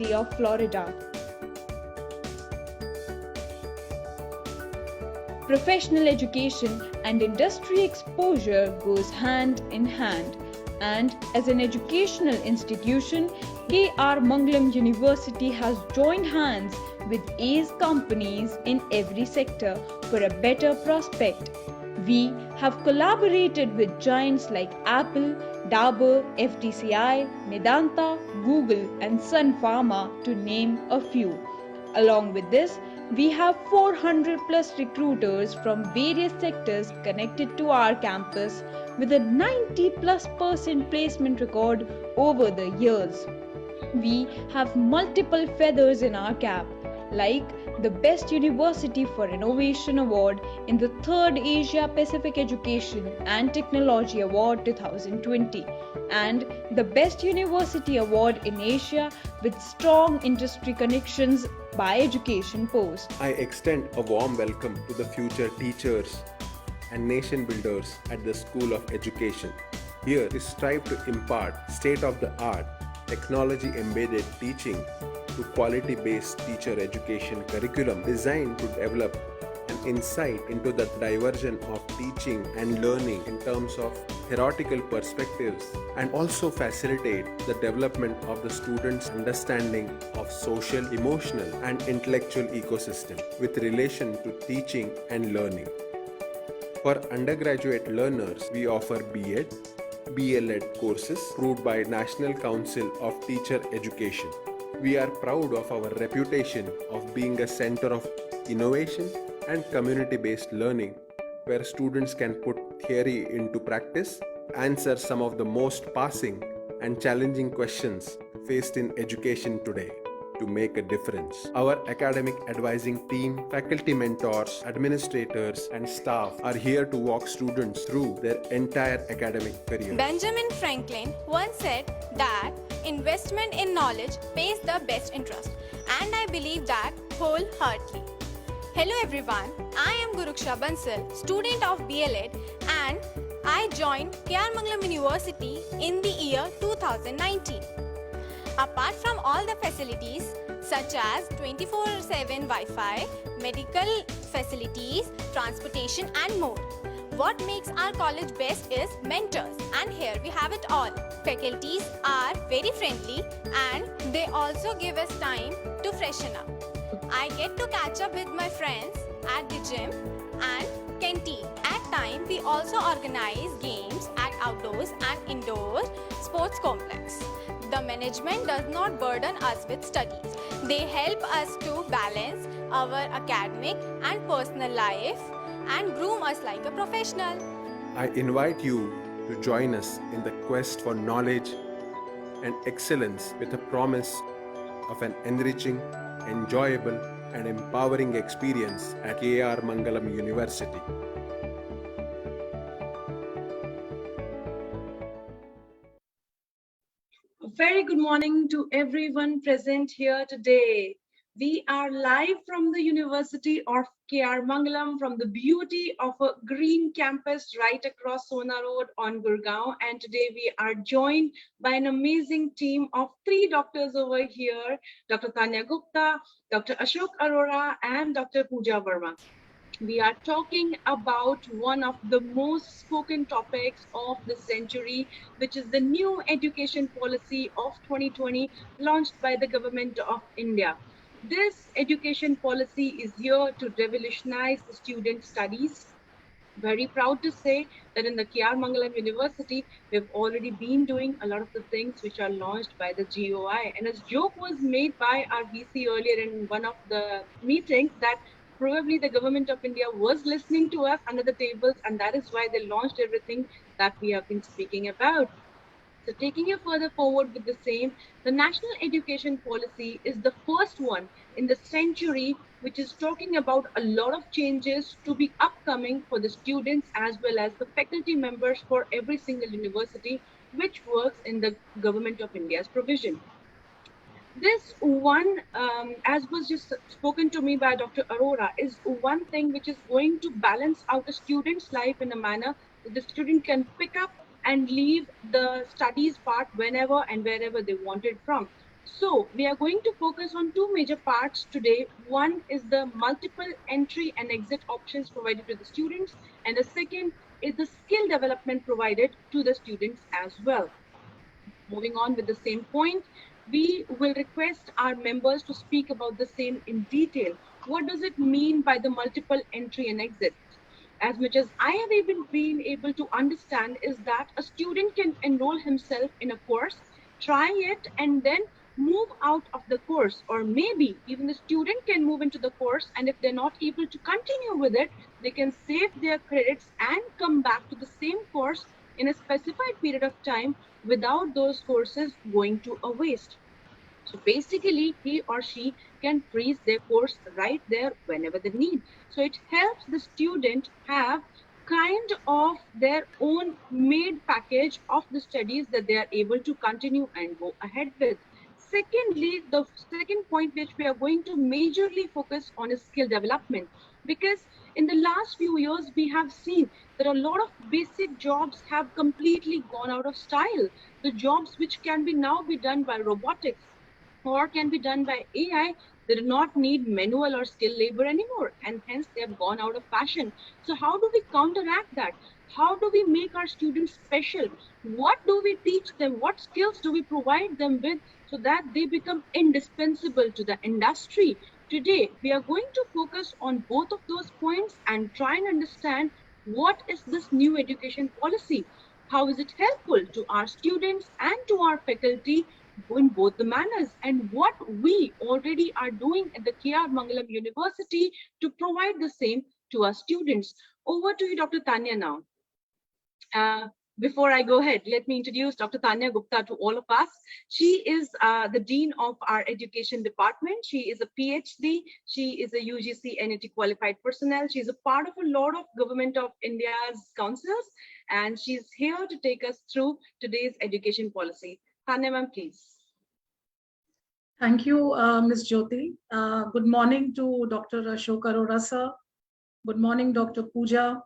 of Florida. Professional education and industry exposure goes hand in hand, and as an educational institution, K.R.Mangalam University has joined hands with ace companies in every sector for a better prospect. We have collaborated with giants like Apple, Dabur, FTCI, Medanta, Google, and Sun Pharma, to name a few. Along with this, we have 400 plus recruiters from various sectors connected to our campus with a 90+% placement record over the years. We have multiple feathers in our cap, like the Best University for Innovation Award in the 3rd Asia Pacific Education and Technology Award 2020 and the Best University Award in Asia with strong industry connections by Education Post. I extend a warm welcome to the future teachers and nation builders at the School of Education. Here we strive to impart state-of-the-art, technology-embedded teaching to quality-based teacher education curriculum designed to develop an insight into the diversion of teaching and learning in terms of theoretical perspectives and also facilitate the development of the students' understanding of social, emotional and intellectual ecosystem with relation to teaching and learning. For undergraduate learners, we offer B.Ed, BLEd courses approved by National Council of Teacher Education. We are proud of our reputation of being a center of innovation and community-based learning where students can put theory into practice, answer some of the most passing and challenging questions faced in education today to make a difference. Our academic advising team, faculty mentors, administrators and staff are here to walk students through their entire academic career. Benjamin Franklin once said that investment in knowledge pays the best interest, and I believe that wholeheartedly. Hello everyone, I am Guruksha Bansal, student of BLEd, and I joined K.R.Mangalam University in the year 2019. Apart from all the facilities such as 24/7 Wi-Fi, medical facilities, transportation and more, what makes our college best is mentors, and here we have it all. Faculties are very friendly and they also give us time to freshen up. I get to catch up with my friends at the gym and canteen. At time, we also organize games at outdoors and indoor sports complex. The management does not burden us with studies. They help us to balance our academic and personal life and groom us like a professional. I invite you to join us in the quest for knowledge and excellence with a promise of an enriching, enjoyable and empowering experience at K.R.Mangalam University. Very good morning to everyone present here today. We are live from the University of K.R.Mangalam from the beauty of a green campus right across Sona Road on Gurgaon. And today we are joined by an amazing team of 3 doctors over here, Dr. Tanya Gupta, Dr. Ashok Arora, and Dr. Pooja Verma. We are talking about one of the most spoken topics of the century, which is the new education policy of 2020 launched by the government of India. This education policy is here to revolutionize the student studies. Very proud to say that in the K.R.Mangalam University, we've already been doing a lot of the things which are launched by the GOI. And as joke was made by our VC earlier in one of the meetings that probably the government of India was listening to us under the tables, and that is why they launched everything that we have been speaking about. So taking it further forward with the same, the National Education Policy is the first one in the century which is talking about a lot of changes to be upcoming for the students as well as the faculty members for every single university which works in the government of India's provision. This one, as was just spoken to me by Dr. Arora, is one thing which is going to balance out a student's life in a manner that the student can pick up and leave the studies part whenever and wherever they want it from. So we are going to focus on two major parts today. One is the multiple entry and exit options provided to the students, and the second is the skill development provided to the students as well. Moving on with the same point, we will request our members to speak about the same in detail. What does it mean by the multiple entry and exit? As much as I have even been able to understand is that a student can enroll himself in a course, try it, and then move out of the course. Or maybe even the student can move into the course, and if they're not able to continue with it, they can save their credits and come back to the same course in a specified period of time without those courses going to a waste. So basically, he or she can freeze their course right there whenever they need. So it helps the student have kind of their own made package of the studies that they are able to continue and go ahead with. Secondly, the second point which we are going to majorly focus on is skill development, because in the last few years we have seen that a lot of basic jobs have completely gone out of style. The jobs which can be now be done by robotics or can be done by AI, they do not need manual or skilled labor anymore, and hence they have gone out of fashion. So, how do we counteract that? How do we make our students special? What do we teach them? What skills do we provide them with so that they become indispensable to the industry? Today, we are going to focus on both of those points and try and understand what is this new education policy? How is it helpful to our students and to our faculty in both the manners, and what we already are doing at the K.R.Mangalam University to provide the same to our students. Over to you, Dr. Tanya, now. Before I go ahead, let me introduce Dr. Tanya Gupta to all of us. She is the Dean of our Education Department. She is a PhD. She is a UGC NET qualified personnel. She's a part of a lot of Government of India's councils, and she's here to take us through today's education policy. Tanya, ma'am, please. Thank you, Ms. Jyoti. Good morning to Dr. Ashok Arora sir. Good morning, Dr. Pooja,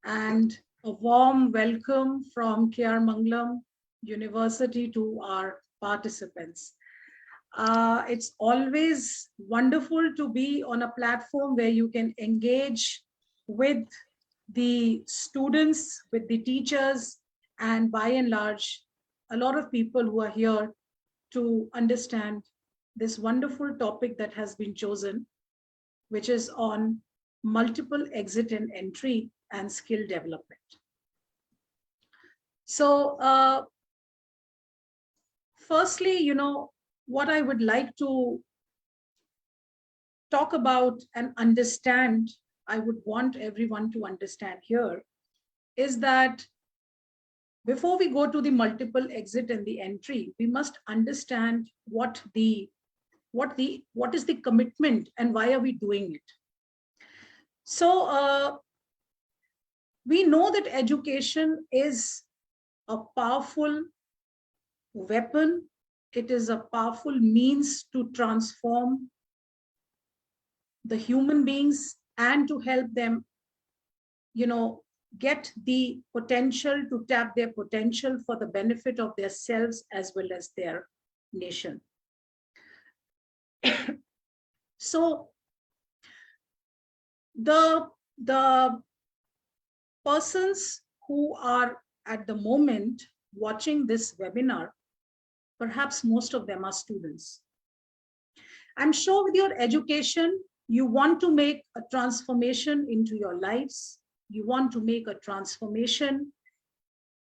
and a warm welcome from K.R.Mangalam University to our participants. It's always wonderful to be on a platform where you can engage with the students, with the teachers, and by and large, a lot of people who are here to understand this wonderful topic that has been chosen, which is on multiple exit and entry and skill development. So firstly, what I would like to talk about and understand, I would want everyone to understand here, is that before we go to the multiple exit and the entry, we must understand what is the commitment and why are we doing it. So we know that education is a powerful weapon. It is a powerful means to transform the human beings and to help them, get the potential, to tap their potential for the benefit of themselves as well as their nation. So the persons who are at the moment watching this webinar, perhaps most of them are students. I'm sure with your education, you want to make a transformation into your lives. You want to make a transformation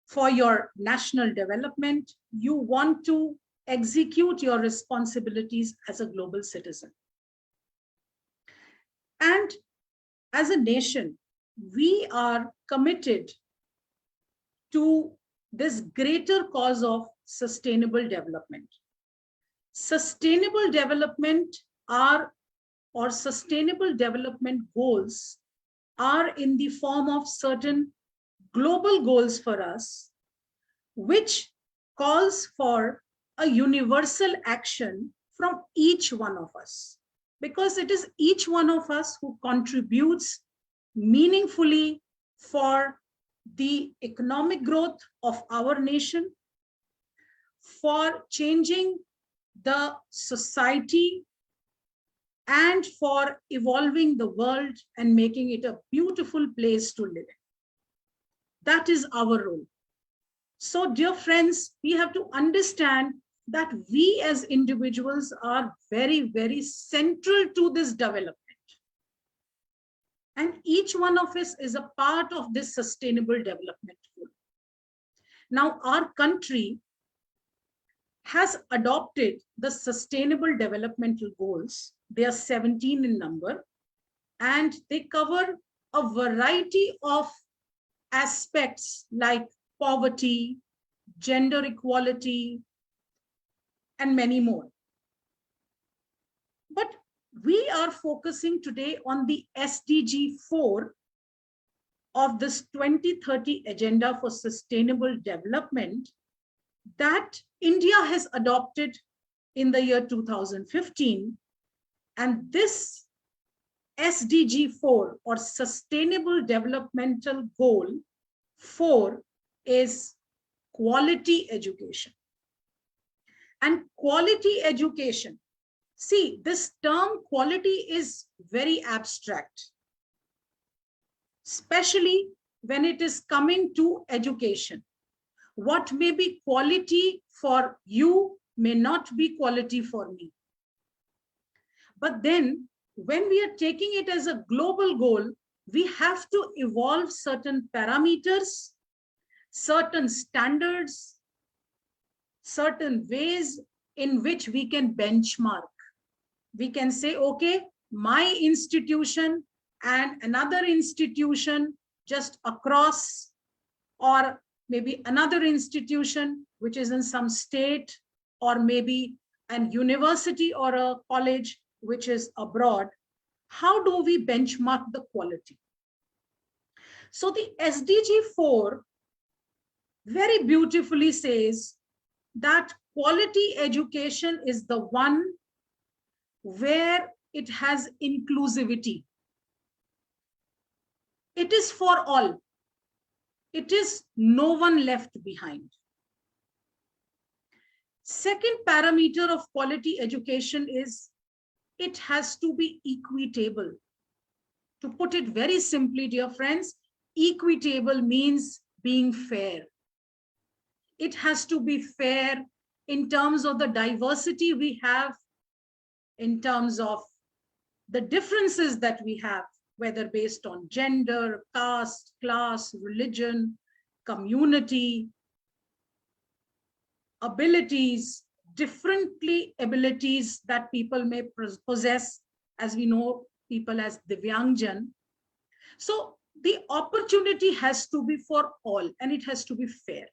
for your national development. You want to execute your responsibilities as a global citizen. And as a nation, we are committed to this greater cause of sustainable development. Sustainable development sustainable development goals are in the form of certain global goals for us, which calls for a universal action from each one of us, because it is each one of us who contributes meaningfully for the economic growth of our nation, for changing the society, and for evolving the world and making it a beautiful place to live in. That is our role. So, dear friends, we have to understand that we as individuals are very, very central to this development. And each one of us is a part of this sustainable development goal. Now, our country has adopted the sustainable developmental goals. They are 17 in number, and they cover a variety of aspects like poverty, gender equality, and many more. But we are focusing today on the SDG 4 of this 2030 Agenda for Sustainable Development that India has adopted in the year 2015. And this SDG 4 or Sustainable Developmental Goal 4 is quality education. And quality education, see, this term quality is very abstract, especially when it is coming to education. What may be quality for you may not be quality for me. But then when we are taking it as a global goal, we have to evolve certain parameters, certain standards, certain ways in which we can benchmark. We can say, okay, my institution and another institution just across, or maybe another institution which is in some state, or maybe an university or a college which is abroad. How do we benchmark the quality? So the SDG 4 very beautifully says that quality education is the one where it has inclusivity. It is for all. It is no one left behind. Second parameter of quality education is it has to be equitable. To put it very simply, dear friends, equitable means being fair. It has to be fair in terms of the diversity we have, in terms of the differences that we have, whether based on gender, caste, class, religion, community, abilities, differently abilities that people may possess, as we know people as Divyangjan. So the opportunity has to be for all, and it has to be fair.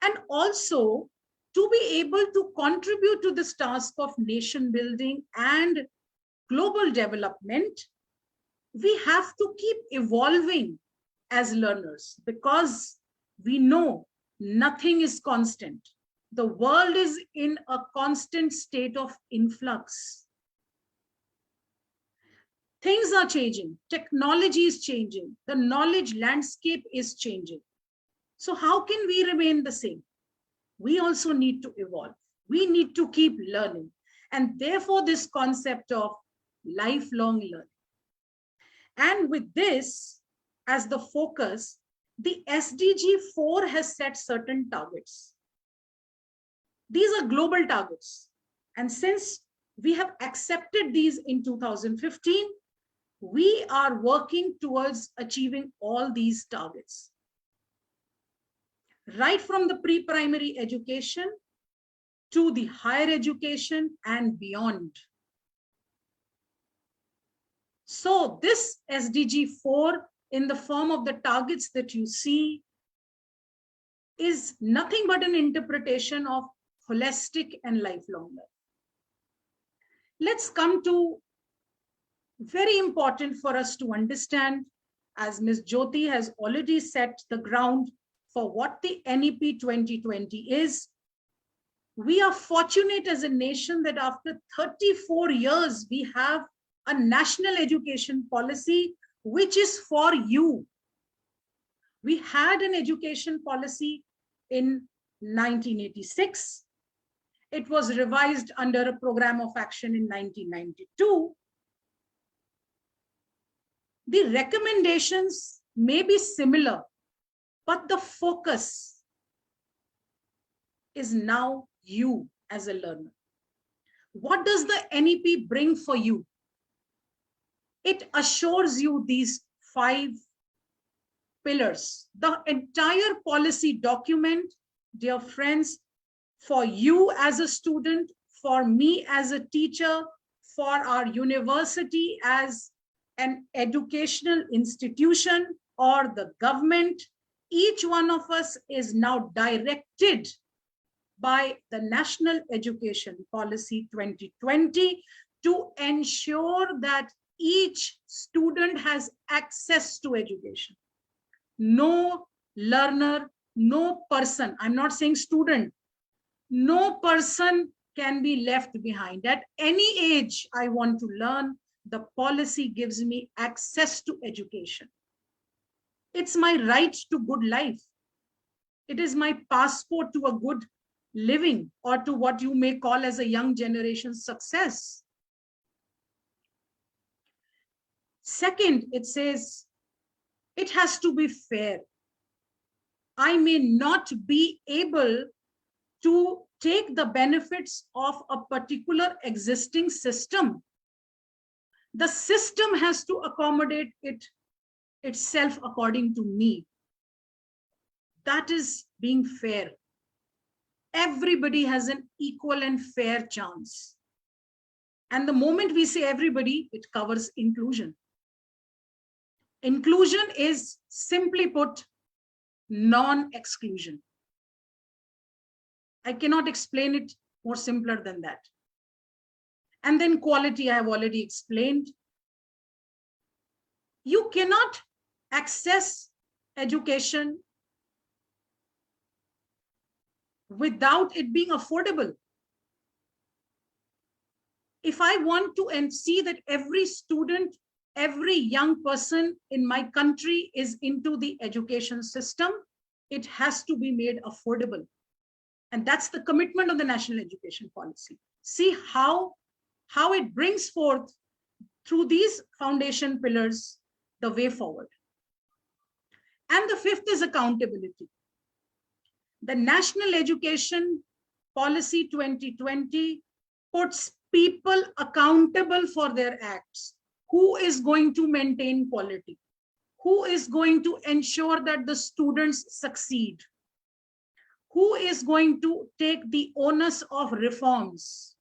And also, to be able to contribute to this task of nation building and global development, we have to keep evolving as learners, because we know nothing is constant. The world is in a constant state of influx. Things are changing, technology is changing, the knowledge landscape is changing. So how can we remain the same? We also need to evolve. We need to keep learning. And therefore, this concept of lifelong learning. And with this as the focus, the SDG 4 has set certain targets. These are global targets. And since we have accepted these in 2015, we are working towards achieving all these targets. Right from the pre-primary education to the higher education and beyond. So this SDG 4 in the form of the targets that you see is nothing but an interpretation of holistic and lifelong learning. Let's come to very important for us to understand, as Ms. Jyoti has already set the ground for what the NEP 2020 is. We are fortunate as a nation that after 34 years, we have a national education policy which is for you. We had an education policy in 1986, It was revised under a program of action in 1992. The recommendations may be similar, but the focus is now you as a learner. What does the NEP bring for you? It assures you these 5 pillars. The entire policy document, dear friends, for you as a student, for me as a teacher, for our university as an educational institution or the government, each one of us is now directed by the National Education Policy 2020 to ensure that each student has access to education. No learner, no person, I'm not saying student, no person can be left behind. At any age I want to learn, the policy gives me access to education. It's my right to good life. It is my passport to a good living, or to what you may call as a young generation success. Second, it says it has to be fair. I may not be able to take the benefits of a particular existing system. The system has to accommodate itself according to me. That is being fair. Everybody has an equal and fair chance. And the moment we say everybody, it covers inclusion. Inclusion is, simply put, non-exclusion. I cannot explain it more simpler than that. And then quality, I have already explained. You cannot access education without it being affordable. If I want to and see that every student, every young person in my country is into the education system, it has to be made affordable. And that's the commitment of the National Education Policy. See how it brings forth through these foundation pillars the way forward. And the 5th is accountability. The National Education Policy 2020 puts people accountable for their acts. Who is going to maintain quality? Who is going to ensure that the students succeed? Who is going to take the onus of reforms?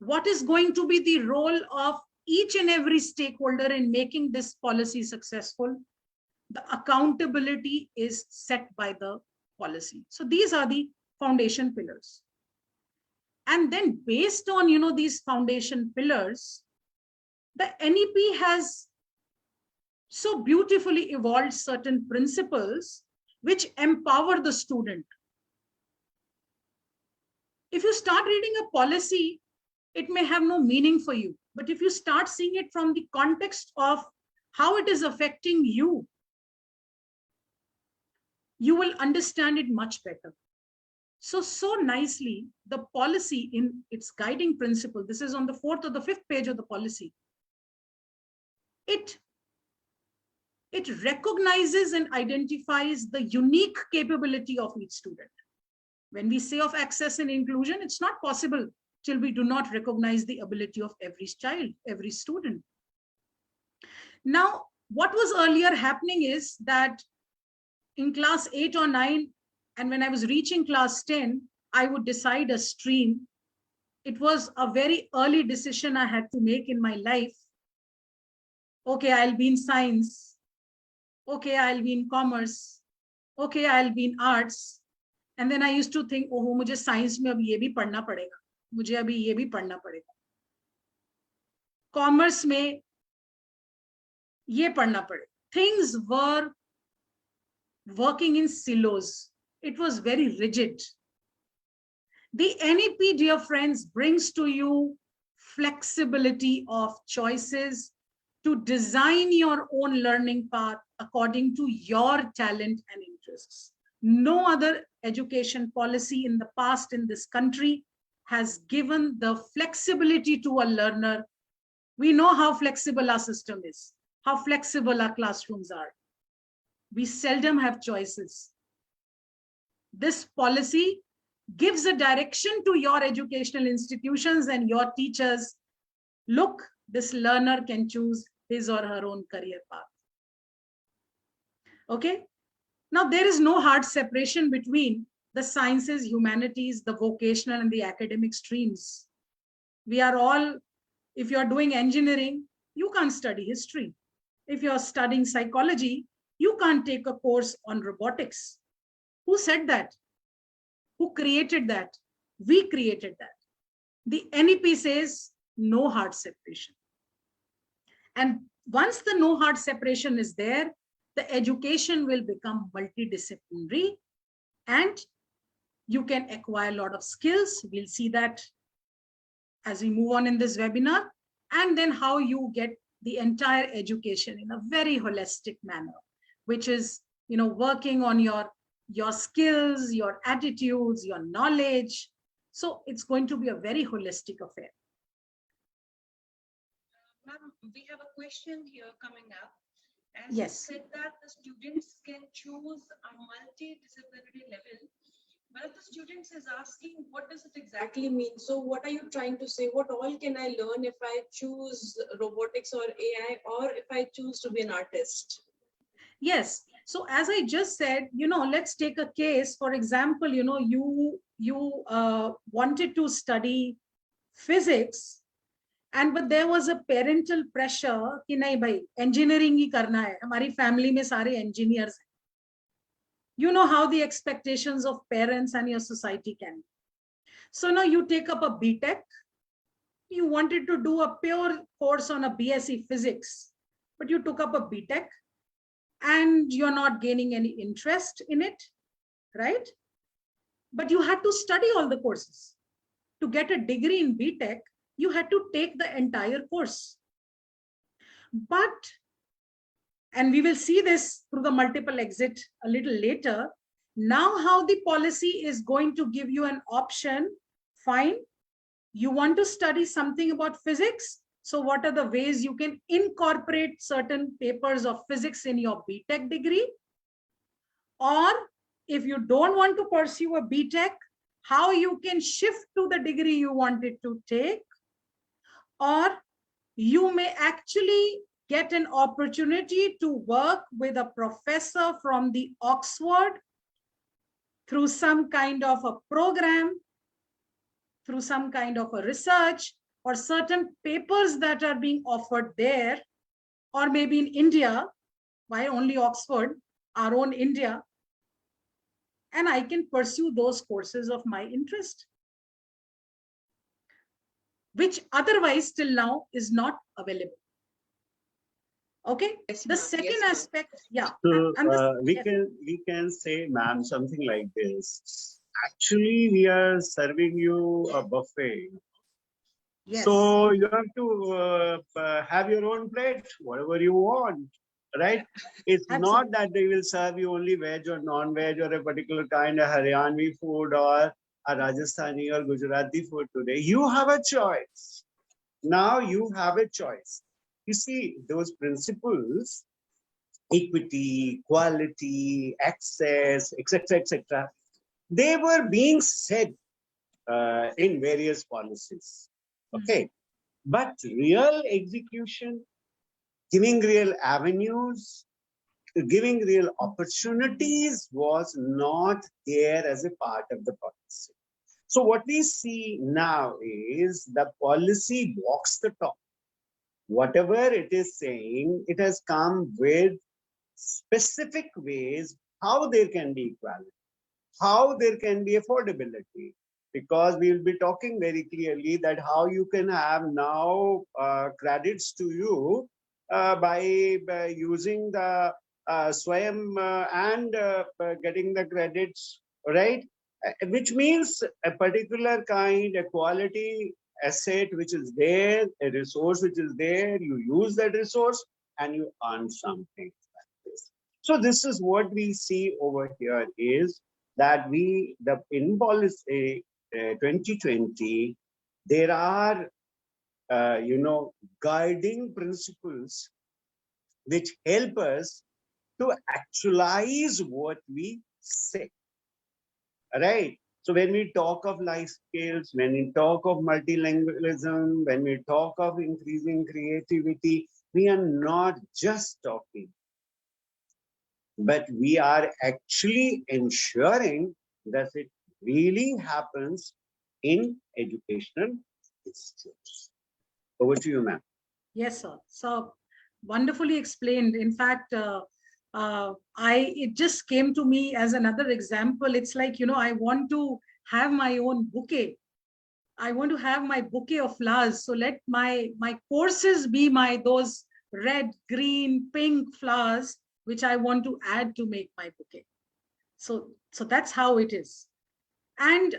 What is going to be the role of each and every stakeholder in making this policy successful? The accountability is set by the policy. So these are the foundation pillars. And then based on, these foundation pillars, the NEP has so beautifully evolved certain principles which empower the student. If you start reading a policy, it may have no meaning for you. But if you start seeing it from the context of how it is affecting you, you will understand it much better. So nicely, the policy in its guiding principle, this is on the 4th or the 5th page of the policy, it recognizes and identifies the unique capability of each student. When we say of access and inclusion, it's not possible till we do not recognize the ability of every child, every student. Now, what was earlier happening is that in class 8 or 9, and when I was reaching class 10, I would decide a stream. It was a very early decision I had to make in my life. Okay, I'll be in science. Okay, I'll be in commerce. Okay, I'll be in arts. And then I used to think, oh, मुझे science में अब ये भी पढ़ना पड़ेगा. मुझे अभी ये भी पढ़ना पड़ेगा. Commerce में ये पढ़ना पड़ेगा. Things were working in silos. It was very rigid. The NEP, dear friends, brings to you flexibility of choices to design your own learning path according to your talent and interests. No other education policy in the past in this country has given the flexibility to a learner. We know how flexible our system is, how flexible our classrooms are. We seldom have choices. This policy gives a direction to your educational institutions and your teachers. Look, this learner can choose his or her own career path. Okay. Now, there is no hard separation between the sciences, humanities, the vocational and the academic streams. We are all, if you're doing engineering, you can't study history. If you're studying psychology, you can't take a course on robotics. Who said that? Who created that? We created that. The NEP says no hard separation. And once the no hard separation is there, the education will become multidisciplinary and you can acquire a lot of skills. We'll see that as we move on in this webinar, and then how you get the entire education in a very holistic manner, which is, working on your skills, your attitudes, your knowledge. So it's going to be a very holistic affair. Ma'am, we have a question here coming up. As Yes. you said that the students can choose a multidisciplinary level, but the students is asking, what does it exactly mean? So what are you trying to say? What all can I learn if I choose robotics or AI, or if I choose to be an artist? Yes. So as I just said, let's take a case. For example, you wanted to study physics, but there was a parental pressure कि नहीं भाई engineering ही करना है, हमारी family में सारे engineers हैं. You know how the expectations of parents and your society can be. So now you take up a BTech. You wanted to do a pure course on a BSc physics, but you took up a BTech and you're not gaining any interest in it, right? But you had to study all the courses. To get a degree in BTech, you had to take the entire course. And we will see this through the multiple exit a little later. Now, how the policy is going to give you an option, fine, you want to study something about physics. So what are the ways you can incorporate certain papers of physics in your BTech degree? Or if you don't want to pursue a BTech, how you can shift to the degree you wanted to take? Or you may actually get an opportunity to work with a professor from the Oxford through some kind of a program, through some kind of a research, or certain papers that are being offered there, or maybe in India. Why only Oxford? Our own India. And I can pursue those courses of my interest, which otherwise till now is not available. Okay. Yes, The ma'am. second Yes, ma'am. aspect, yeah. So and the- we can say, ma'am, something like this. Actually, we are serving you a buffet. Yes. So you have to have your own plate, whatever you want, right? It's not that they will serve you only veg or non-veg or a particular kind of Haryanvi food or a Rajasthani or Gujarati food today. You have a choice. Now you have a choice. You see, those principles, equity, quality, access, etc., they were being said in various policies. Okay. But real execution, giving real avenues, giving real opportunities was not there as a part of the policy. So what we see now is the policy walks the talk. Whatever it is saying, it has come with specific ways how there can be equality, how there can be affordability, because we will be talking very clearly that how you can have now credits to you by using the Swayam and getting the credits, right? Which means a particular kind, a quality asset which is there, a resource which is there, you use that resource and you earn something like this. So this is what we see over here is that in policy 2020, there are, guiding principles which help us to actualize what we say, right? So when we talk of life skills, when we talk of multilingualism, when we talk of increasing creativity, we are not just talking, but we are actually ensuring that it really happens in educational institutes. Over to you, ma'am. Yes, sir. So wonderfully explained. In fact, it just came to me as another example. It's like, I want to have my own bouquet. I want to have my bouquet of flowers. So let my courses be those red, green, pink flowers, which I want to add to make my bouquet. So that's how it is. And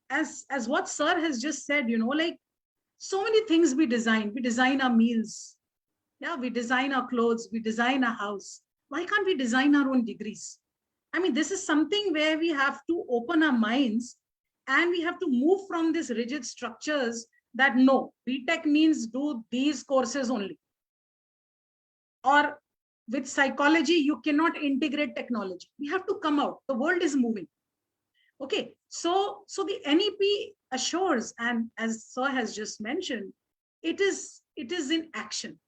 as what sir has just said, like so many things we design our meals. Yeah, we design our clothes, we design our house. Why can't we design our own degrees? I mean, this is something where we have to open our minds and we have to move from these rigid structures that no, BTech means do these courses only. Or with psychology, you cannot integrate technology. We have to come out. The world is moving. Okay, so the NEP assures, and as sir has just mentioned, it is in action.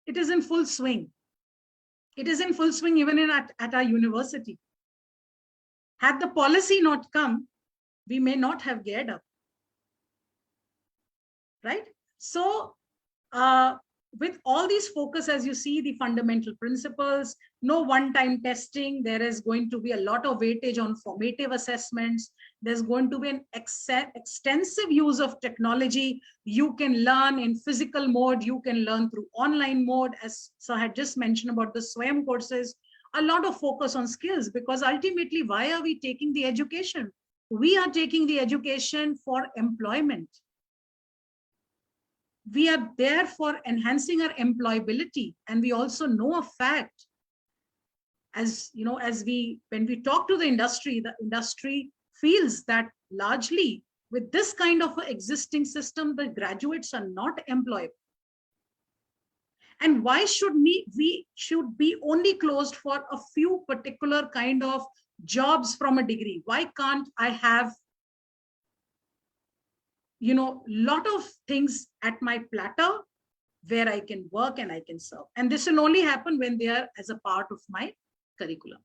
It is in full swing. It is in full swing even at our university. Had the policy not come, we may not have geared up. Right? So with all these focus, as you see, the fundamental principles, no one-time testing, there is going to be a lot of weightage on formative assessments. There's going to be an extensive use of technology. You can learn in physical mode, you can learn through online mode, as Sir had just mentioned about the SWAYAM courses, a lot of focus on skills, because ultimately, why are we taking the education? We are taking the education for employment. We are there for enhancing our employability. And we also know a fact, as you know, when we talk to the industry feels that largely with this kind of existing system, the graduates are not employable. And why should we should be only closed for a few particular kind of jobs from a degree? Why can't I have lot of things at my platter where I can work and I can serve? And this will only happen when they are as a part of my curriculum.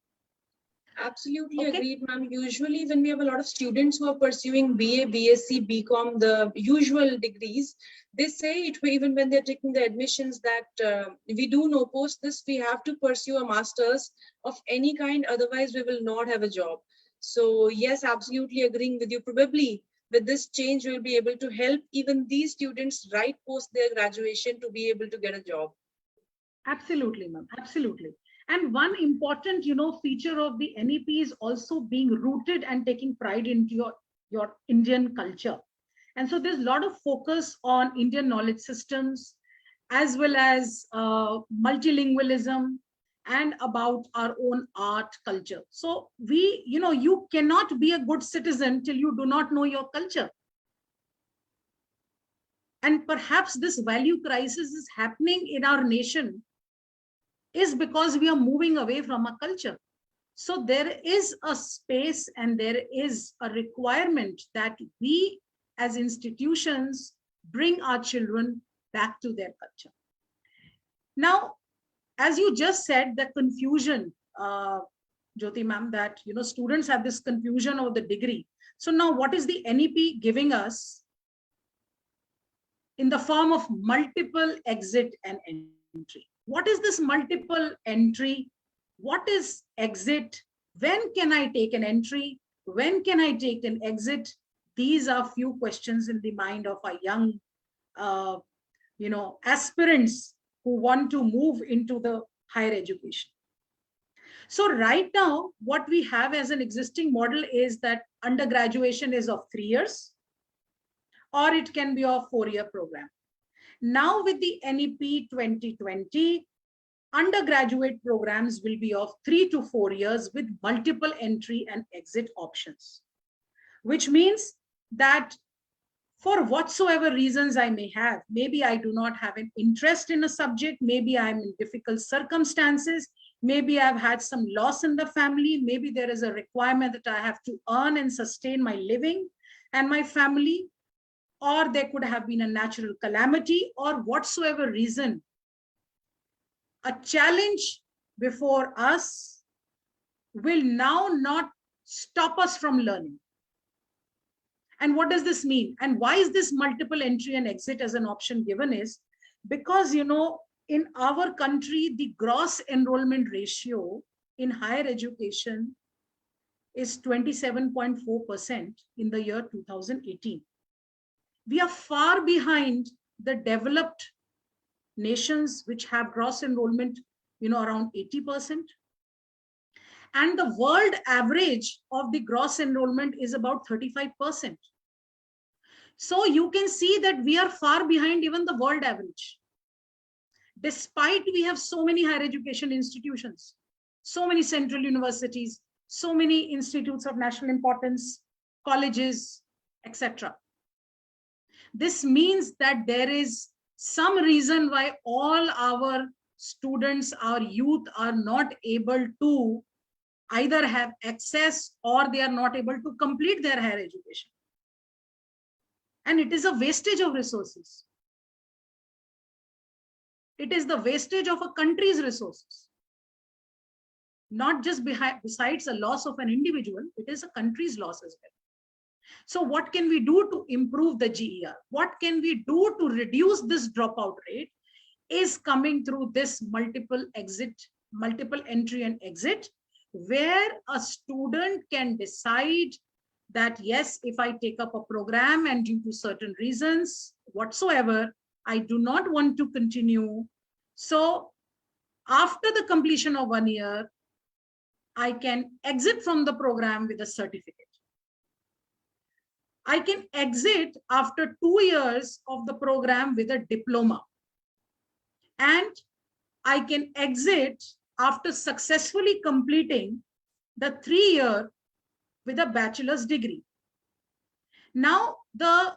Absolutely agreed, ma'am. Usually when we have a lot of students who are pursuing BA, BSc, BCom, the usual degrees, they say it even when they're taking the admissions that we do know post this, we have to pursue a master's of any kind, otherwise we will not have a job. So yes, absolutely agreeing with you. Probably with this change, we'll be able to help even these students right post their graduation to be able to get a job. Absolutely, ma'am. Absolutely. And one important, feature of the NEP is also being rooted and taking pride into your Indian culture. And so there's a lot of focus on Indian knowledge systems, as well as multilingualism, and about our own art culture. So you cannot be a good citizen till you do not know your culture. And perhaps this value crisis is happening in our nation is because we are moving away from our culture. So there is a space and there is a requirement that we as institutions bring our children back to their culture. Now, as you just said, the confusion, Jyoti ma'am, that students have this confusion of the degree. So now what is the NEP giving us in the form of multiple exit and entry? What is this multiple entry? What is exit? When can I take an entry? When can I take an exit? These are few questions in the mind of our young, aspirants who want to move into the higher education. So right now, what we have as an existing model is that undergraduation is of 3 years, or it can be a 4-year program. Now with the NEP 2020, undergraduate programs will be of 3 to 4 years with multiple entry and exit options, which means that for whatsoever reasons I may have, maybe I do not have an interest in a subject, maybe I'm in difficult circumstances, maybe I've had some loss in the family, maybe there is a requirement that I have to earn and sustain my living and my family, or there could have been a natural calamity, or whatsoever reason, a challenge before us will now not stop us from learning. And what does this mean? And why is this multiple entry and exit as an option given is because, you know, in our country, the gross enrollment ratio in higher education is 27.4% in the year 2018. We are far behind the developed nations which have gross enrollment, you know, around 80%. And the world average of the gross enrollment is about 35%. So you can see that we are far behind even the world average. Despite we have so many higher education institutions, so many central universities, so many institutes of national importance, colleges, etc. This means that there is some reason why all our students, our youth are not able to either have access or they are not able to complete their higher education. And it is a wastage of resources. It is the wastage of a country's resources. Not just besides a loss of an individual, it is a country's loss as well. So what can we do to improve the GER? What can we do to reduce this dropout rate is coming through this multiple entry and exit, where a student can decide that, yes, if I take up a program and due to certain reasons whatsoever, I do not want to continue. So after the completion of 1 year, I can exit from the program with a certificate. I can exit after 2 years of the program with a diploma. And I can exit after successfully completing the 3-year with a bachelor's degree. Now, the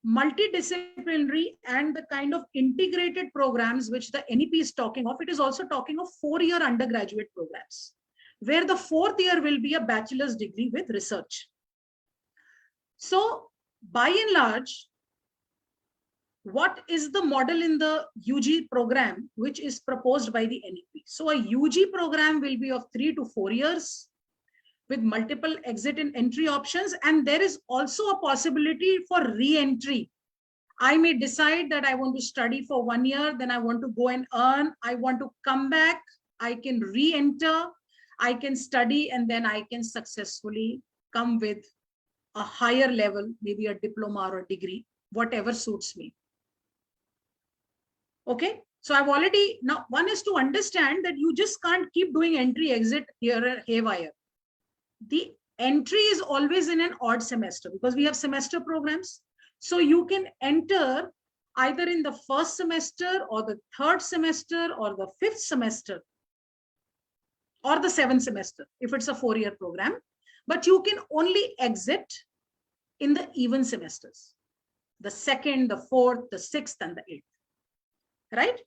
multidisciplinary and the kind of integrated programs which the NEP is talking of, it is also talking of 4-year undergraduate programs, where the 4th year will be a bachelor's degree with research. So, by and large, what is the model in the UG program which is proposed by the NEP? So, a UG program will be of 3 to 4 years with multiple exit and entry options, and there is also a possibility for re-entry. I may decide that I want to study for 1 year, then I want to go and earn, I want to come back, I can re-enter, I can study, and then I can successfully come with a higher level, maybe a diploma or a degree, whatever suits me. Okay, so I've already, now one is to understand that you just can't keep doing entry, exit here, haywire. The entry is always in an odd semester because we have semester programs. So you can enter either in the first semester or the 3rd semester or the 5th semester or the 7th semester if it's a 4-year program, but you can only exit in the even semesters, the 2nd, the 4th, the 6th and the 8th, right?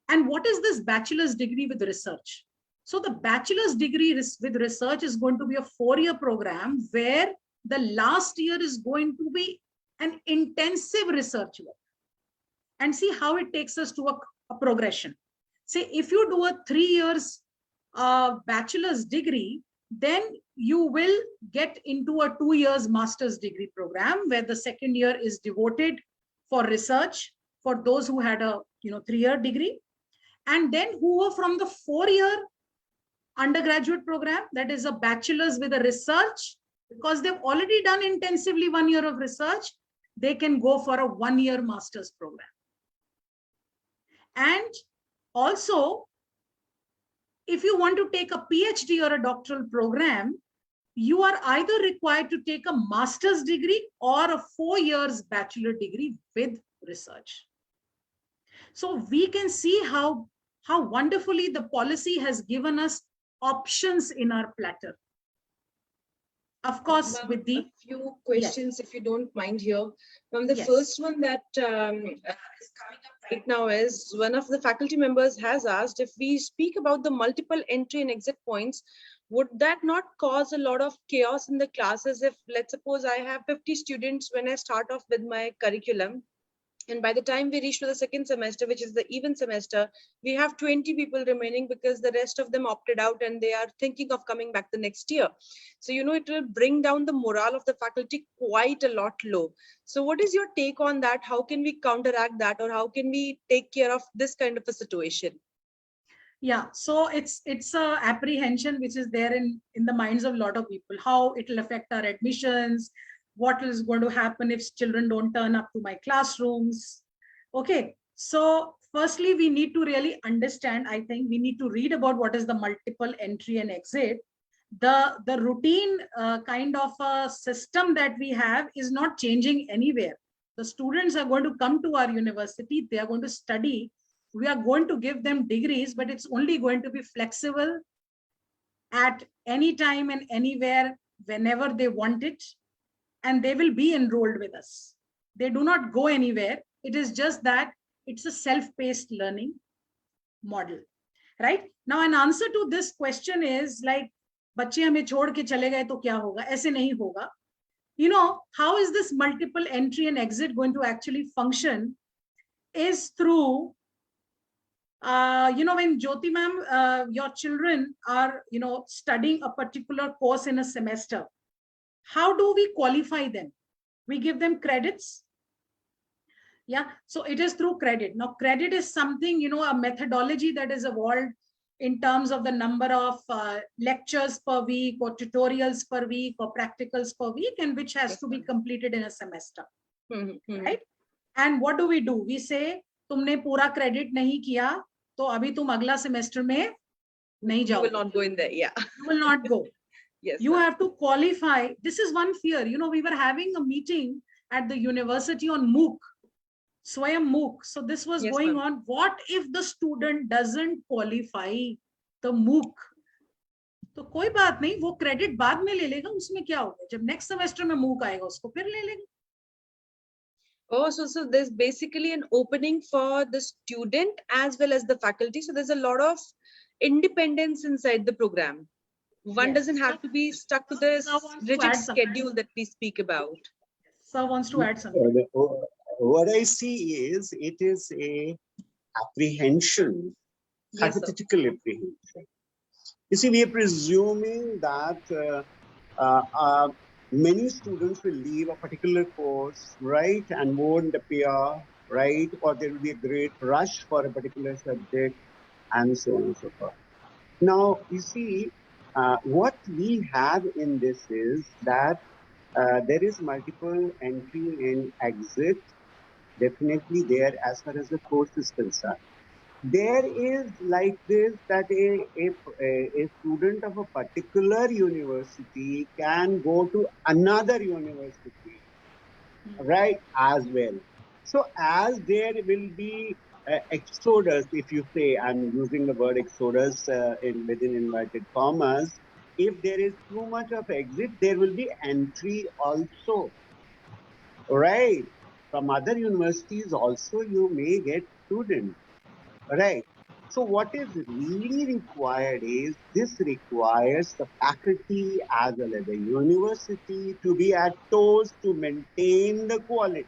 And what is this bachelor's degree with research? So the bachelor's degree with research is going to be a 4-year program where the last year is going to be an intensive research work. And see how it takes us to a progression. Say if you do a 3 years bachelor's degree, then you will get into a 2 years master's degree program where the 2nd year is devoted for research for those who had a 3-year degree. And then who were from the 4-year undergraduate program, that is a bachelor's with a research, because they've already done intensively 1 year of research, they can go for a 1-year master's program. And also, if you want to take a PhD or a doctoral program, you are either required to take a master's degree or a 4 years bachelor degree with research. So we can see how how wonderfully the policy has given us options in our platter. Of course, Ma'am, with the a few questions, if you don't mind here. The Yes. first one that is coming up right now is one of the faculty members has asked, if we speak about the multiple entry and exit points, would that not cause a lot of chaos in the classes? If, let's suppose, I have 50 students when I start off with my curriculum, and by the time we reach to the second semester, which is the even semester, we have 20 people remaining because the rest of them opted out and they are thinking of coming back the next year. So, it will bring down the morale of the faculty quite a lot low. So what is your take on that? How can we counteract that, or how can we take care of this kind of a situation? Yeah, so it's a apprehension which is there in the minds of a lot of people, how it will affect our admissions, what is going to happen if children don't turn up to my classrooms. Okay, so firstly, we need to really understand, I think we need to read about what is the multiple entry and exit. The routine kind of a system that we have is not changing anywhere. The students are going to come to our university, they are going to study, we are going to give them degrees, but it's only going to be flexible at any time and anywhere, whenever they want it, and they will be enrolled with us. They do not go anywhere. It is just that it's a self-paced learning model, right? Now, an answer to this question is like, बच्चे हमें छोड़ के चले गए तो क्या होगा? ऐसे नहीं होगा. How is this multiple entry and exit going to actually function is through when Jyoti ma'am, your children are, studying a particular course in a semester, how do we qualify them? We give them credits. Yeah, so it is through credit. Now, credit is something, a methodology that is evolved in terms of the number of lectures per week or tutorials per week or practicals per week, and which has to be completed in a semester, right? And what do? We say, तुमने पूरा credit नहीं किया, तो अभी तुम अगला semester में नहीं जाओ. You will not go in there, yeah. You will not go. Yes. You have to qualify. This is one fear. We were having a meeting at the university on MOOC, Swayam MOOC. So this was going on. What if the student doesn't qualify the MOOC? तो कोई बात नहीं, वो credit बाद में ले लेगा, उसमें क्या होगा? जब next semester में MOOC आएगा, उसको फिर ले लेगा. Oh, so there's basically an opening for the student as well as the faculty. So there's a lot of independence inside the program. One doesn't have to be stuck to this rigid schedule that we speak about. Sir wants to add something. What I see is it is a apprehension, hypothetical apprehension. You see, we are presuming that many students will leave a particular course, right, and won't appear, right, or there will be a great rush for a particular subject, and so on and so forth. Now, you see, what we have in this is that there is multiple entry and exit, definitely there as far as the course is concerned. There is like this, that a student of a particular university can go to another university, right, as well. So as there will be exodus, if you say, I'm using the word exodus within inverted commas, if there is too much of exit, there will be entry also, right? From other universities also you may get students. Right. So what is really required is, this requires the faculty as well as the university to be at toes to maintain the quality.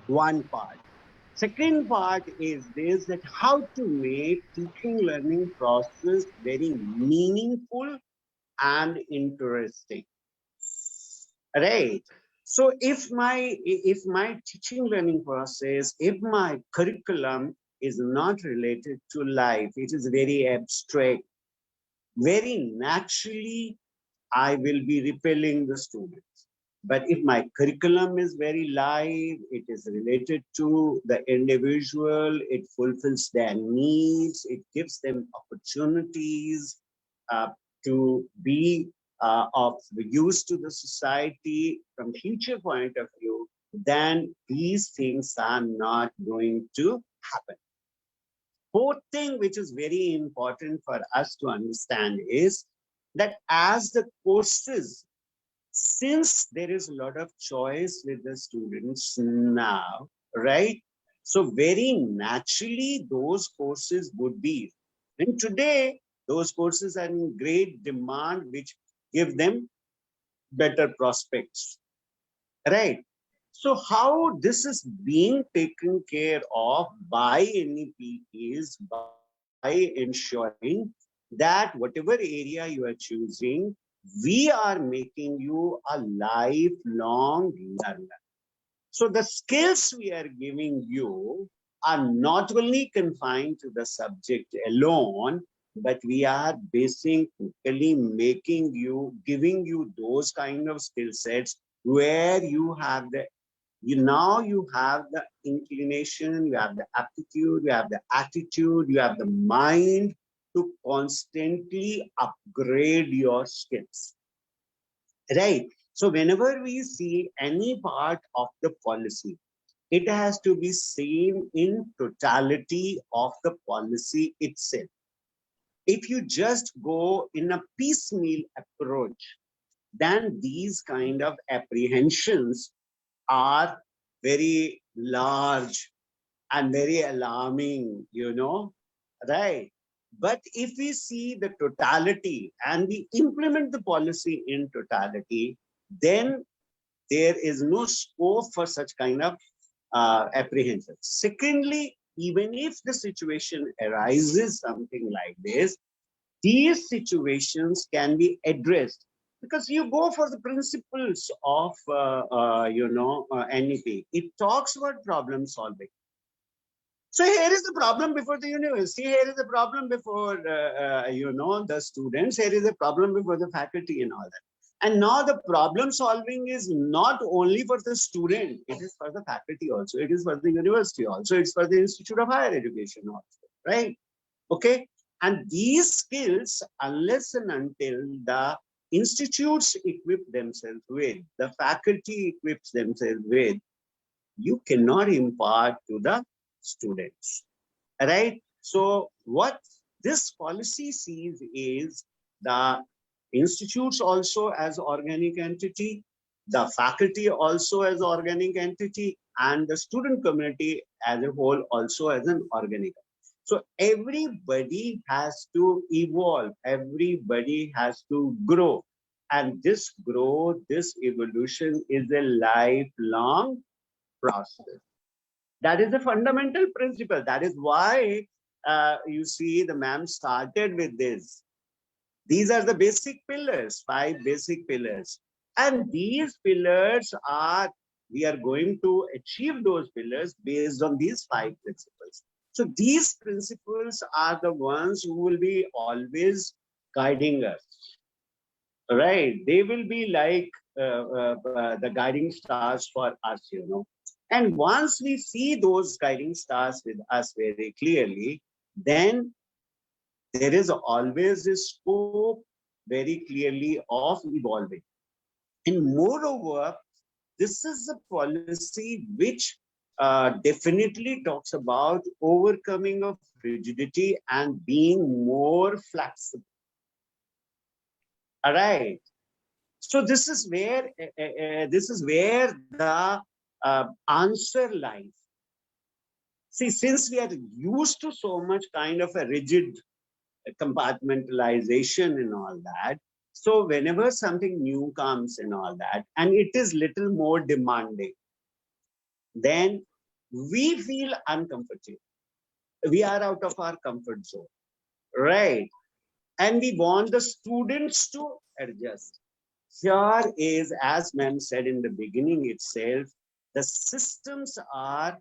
One part. Second part is this, that how to make teaching learning process very meaningful and interesting. Right. So if my teaching learning process, if my curriculum is not related to life, it is very abstract, very naturally I will be repelling the students. But if my curriculum is very live, it is related to the individual, it fulfills their needs, it gives them opportunities to be of use to the society from future point of view, then these things are not going to happen. Fourth thing, which is very important for us to understand, is that as the courses, since there is a lot of choice with the students now, right? So very naturally, those courses would be. And today, those courses are in great demand, which give them better prospects, right? So how this is being taken care of by NEP is by ensuring that whatever area you are choosing, we are making you a lifelong learner. So the skills we are giving you are not only confined to the subject alone, but we are basically making you, giving you those kind of skill sets where you have the, now you have the inclination, you have the aptitude, you have the attitude, you have the mind to constantly upgrade your skills. Right. So whenever we see any part of the policy, it has to be seen in totality of the policy itself. If you just go in a piecemeal approach, then these kind of apprehensions are very large and very alarming, right? But if we see the totality and we implement the policy in totality, then there is no scope for such kind of apprehension. Secondly, even if the situation arises something like this, these situations can be addressed because you go for the principles of NEP. It talks about problem solving. So here is the problem before the university. Here is the problem before the students. Here is the problem before the faculty and all that. And now the problem solving is not only for the student, it is for the faculty also, it is for the university also, it's for the Institute of Higher Education also, right? Okay. And these skills, unless and until the institutes equip themselves with, the faculty equips themselves with, you cannot impart to the students, right? So what this policy sees is the institutes also as organic entity, the faculty also as organic entity, and the student community as a whole also as an organic. So everybody has to evolve, everybody has to grow. And this growth, this evolution is a lifelong process. That is the fundamental principle. That is why you see the ma'am started with this. These are the basic pillars, 5 basic pillars. And these pillars are, we are going to achieve those pillars based on these 5 principles. So these principles are the ones who will be always guiding us, right? They will be like the guiding stars for us, And once we see those guiding stars with us very clearly, then there is always a scope very clearly of evolving. And moreover, this is a policy which definitely talks about overcoming of rigidity and being more flexible. All right. So this is where the answer lies. See, since we are used to so much kind of a rigid compartmentalization and all that, so whenever something new comes and all that, and it is little more demanding, then we feel uncomfortable. We are out of our comfort zone, right? And we want the students to adjust. Here is, as ma'am said in the beginning itself, the systems are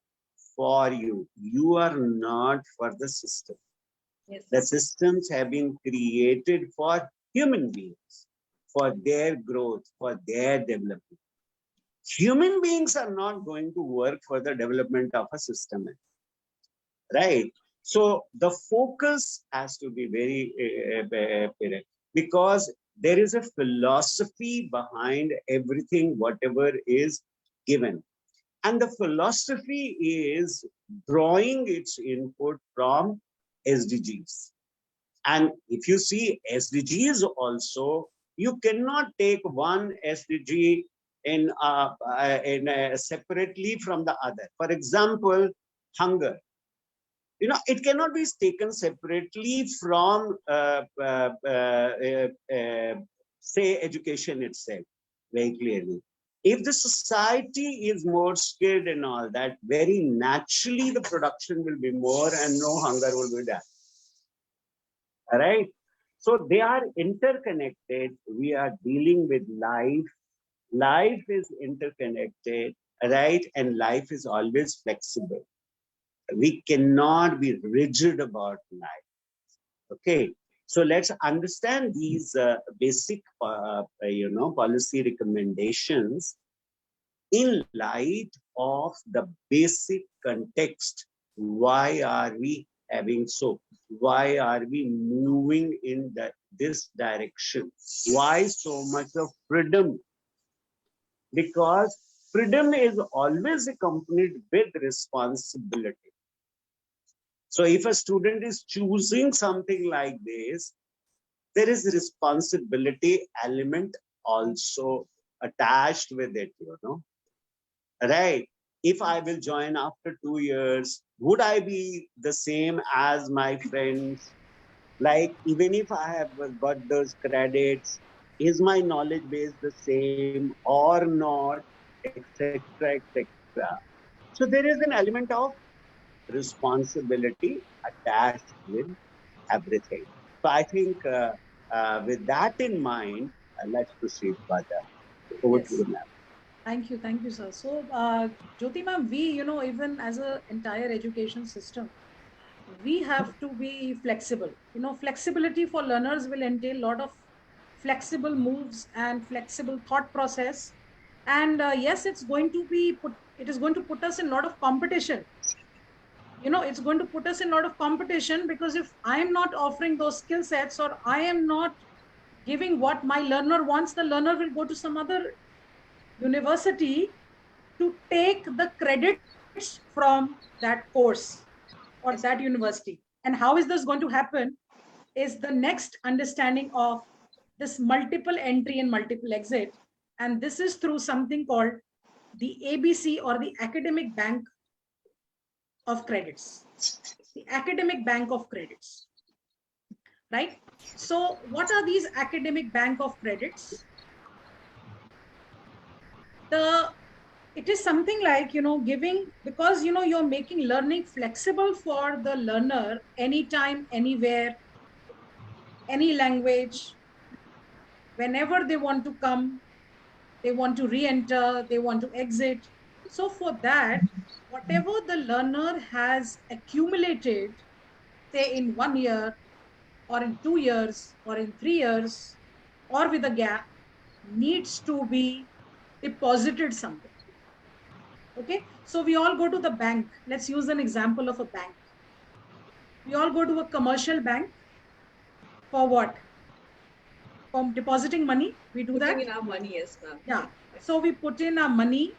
for you. You are not for the system. Yes. The systems have been created for human beings, for their growth, for their development. Human beings are not going to work for the development of a system, right? So the focus has to be very because there is a philosophy behind everything, whatever is given. And the philosophy is drawing its input from SDGs. And if you see SDGs also, you cannot take one SDG in separately from the other. For example, hunger. It cannot be taken separately from, say, education itself, very clearly. If the society is more skilled and all that, very naturally the production will be more and no hunger will be there. All right. So they are interconnected. We are dealing with life. Life is interconnected, right? And life is always flexible. We cannot be rigid about life. Okay. So let's understand these basic, policy recommendations in light of the basic context. Why are we having so? Why are we moving in this direction? Why so much of freedom? Because freedom is always accompanied with responsibility. So if a student is choosing something like this, there is a responsibility element also attached with it, Right. If I will join after 2 years, would I be the same as my friends? Like, even if I have got those credits, is my knowledge base the same or not, etc., etc. So there is an element of responsibility attached with everything. So I think with that in mind, let's proceed further. Over to Yes. you, ma'am. Thank you, sir. So, Jyoti ma'am, we, even as an entire education system, we have to be flexible. Flexibility for learners will entail a lot of flexible moves and flexible thought process. And yes, it is going to put us in a lot of competition. It's going to put us in a lot of competition, because if I am not offering those skill sets, or I am not giving what my learner wants, the learner will go to some other university to take the credits from that course or that university. And how is this going to happen is the next understanding of this multiple entry and multiple exit. And this is through something called the ABC, or the academic bank of credits. The academic bank of credits, right? So what are these academic bank of credits? It is something like, giving, because, you're making learning flexible for the learner anytime, anywhere, any language, whenever they want to come, they want to re-enter, they want to exit. So for that, whatever the learner has accumulated, say in 1 year, or in 2 years, or in 3 years, or with a gap, needs to be deposited somewhere. Okay, so we all go to the bank. Let's use an example of a bank. We all go to a commercial bank for what? For depositing money. We do that. Putting in our money, yes, ma'am. Yeah. So we put in our money,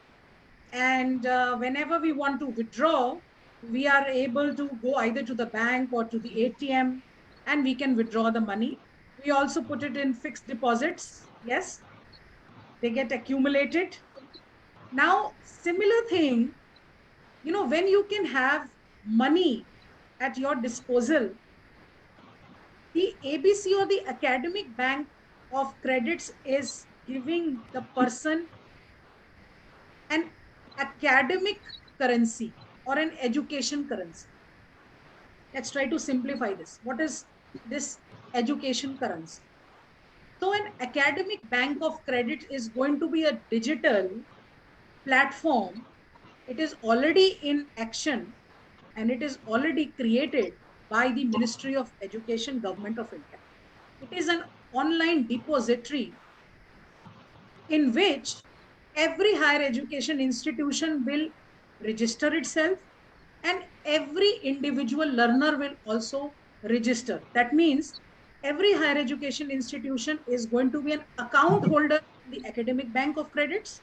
and whenever we want to withdraw, we are able to go either to the bank or to the ATM, and we can withdraw the money. We also put it in fixed deposits. Yes, they get accumulated. Now, similar thing, when you can have money at your disposal, the ABC, or the academic bank of credits, is giving the person an academic currency, or an education currency. Let's try to simplify this. What is this education currency? So an academic bank of credit is going to be a digital platform. It is already in action, and it is already created by the Ministry of Education, Government of India. It is an online depository in which every higher education institution will register itself, and every individual learner will also register. That means every higher education institution is going to be an account holder in the academic bank of credits,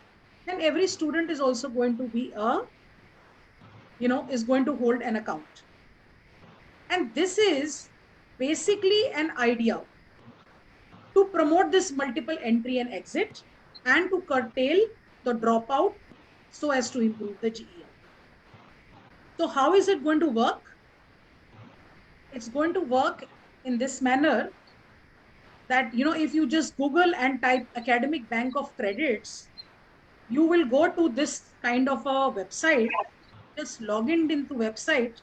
and every student is also going to be is going to hold an account. And this is basically an idea to promote this multiple entry and exit and to curtail the dropout so as to improve the GEM. So how is it going to work? It's going to work in this manner that, if you just Google and type Academic Bank of Credits, you will go to this kind of a website. Just log in into website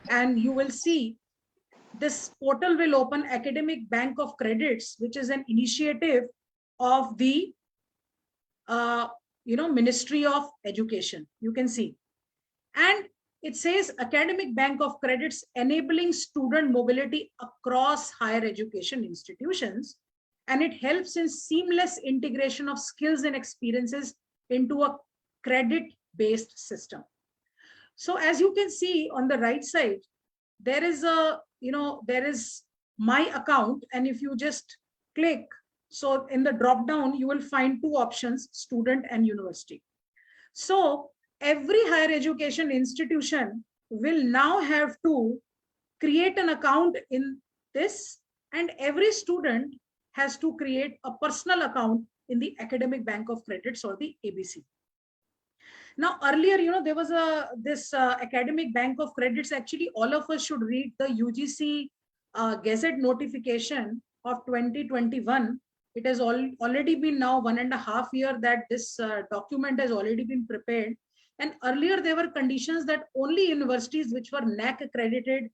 and you will see this portal will open Academic Bank of Credits, which is an initiative of the Ministry of Education. You can see. And it says Academic Bank of Credits enabling student mobility across higher education institutions. And it helps in seamless integration of skills and experiences into a credit-based system. So as you can see on the right side, there is there is my account. And if you just click, so in the drop down, you will find two options, student and university. So every higher education institution will now have to create an account in this, and every student has to create a personal account in the Academic Bank of Credits or the ABC. Now, earlier, there was this Academic Bank of Credits. Actually, all of us should read the UGC Gazette notification of 2021. It has already been now 1.5 years that this document has already been prepared. And earlier, there were conditions that only universities which were NAC accredited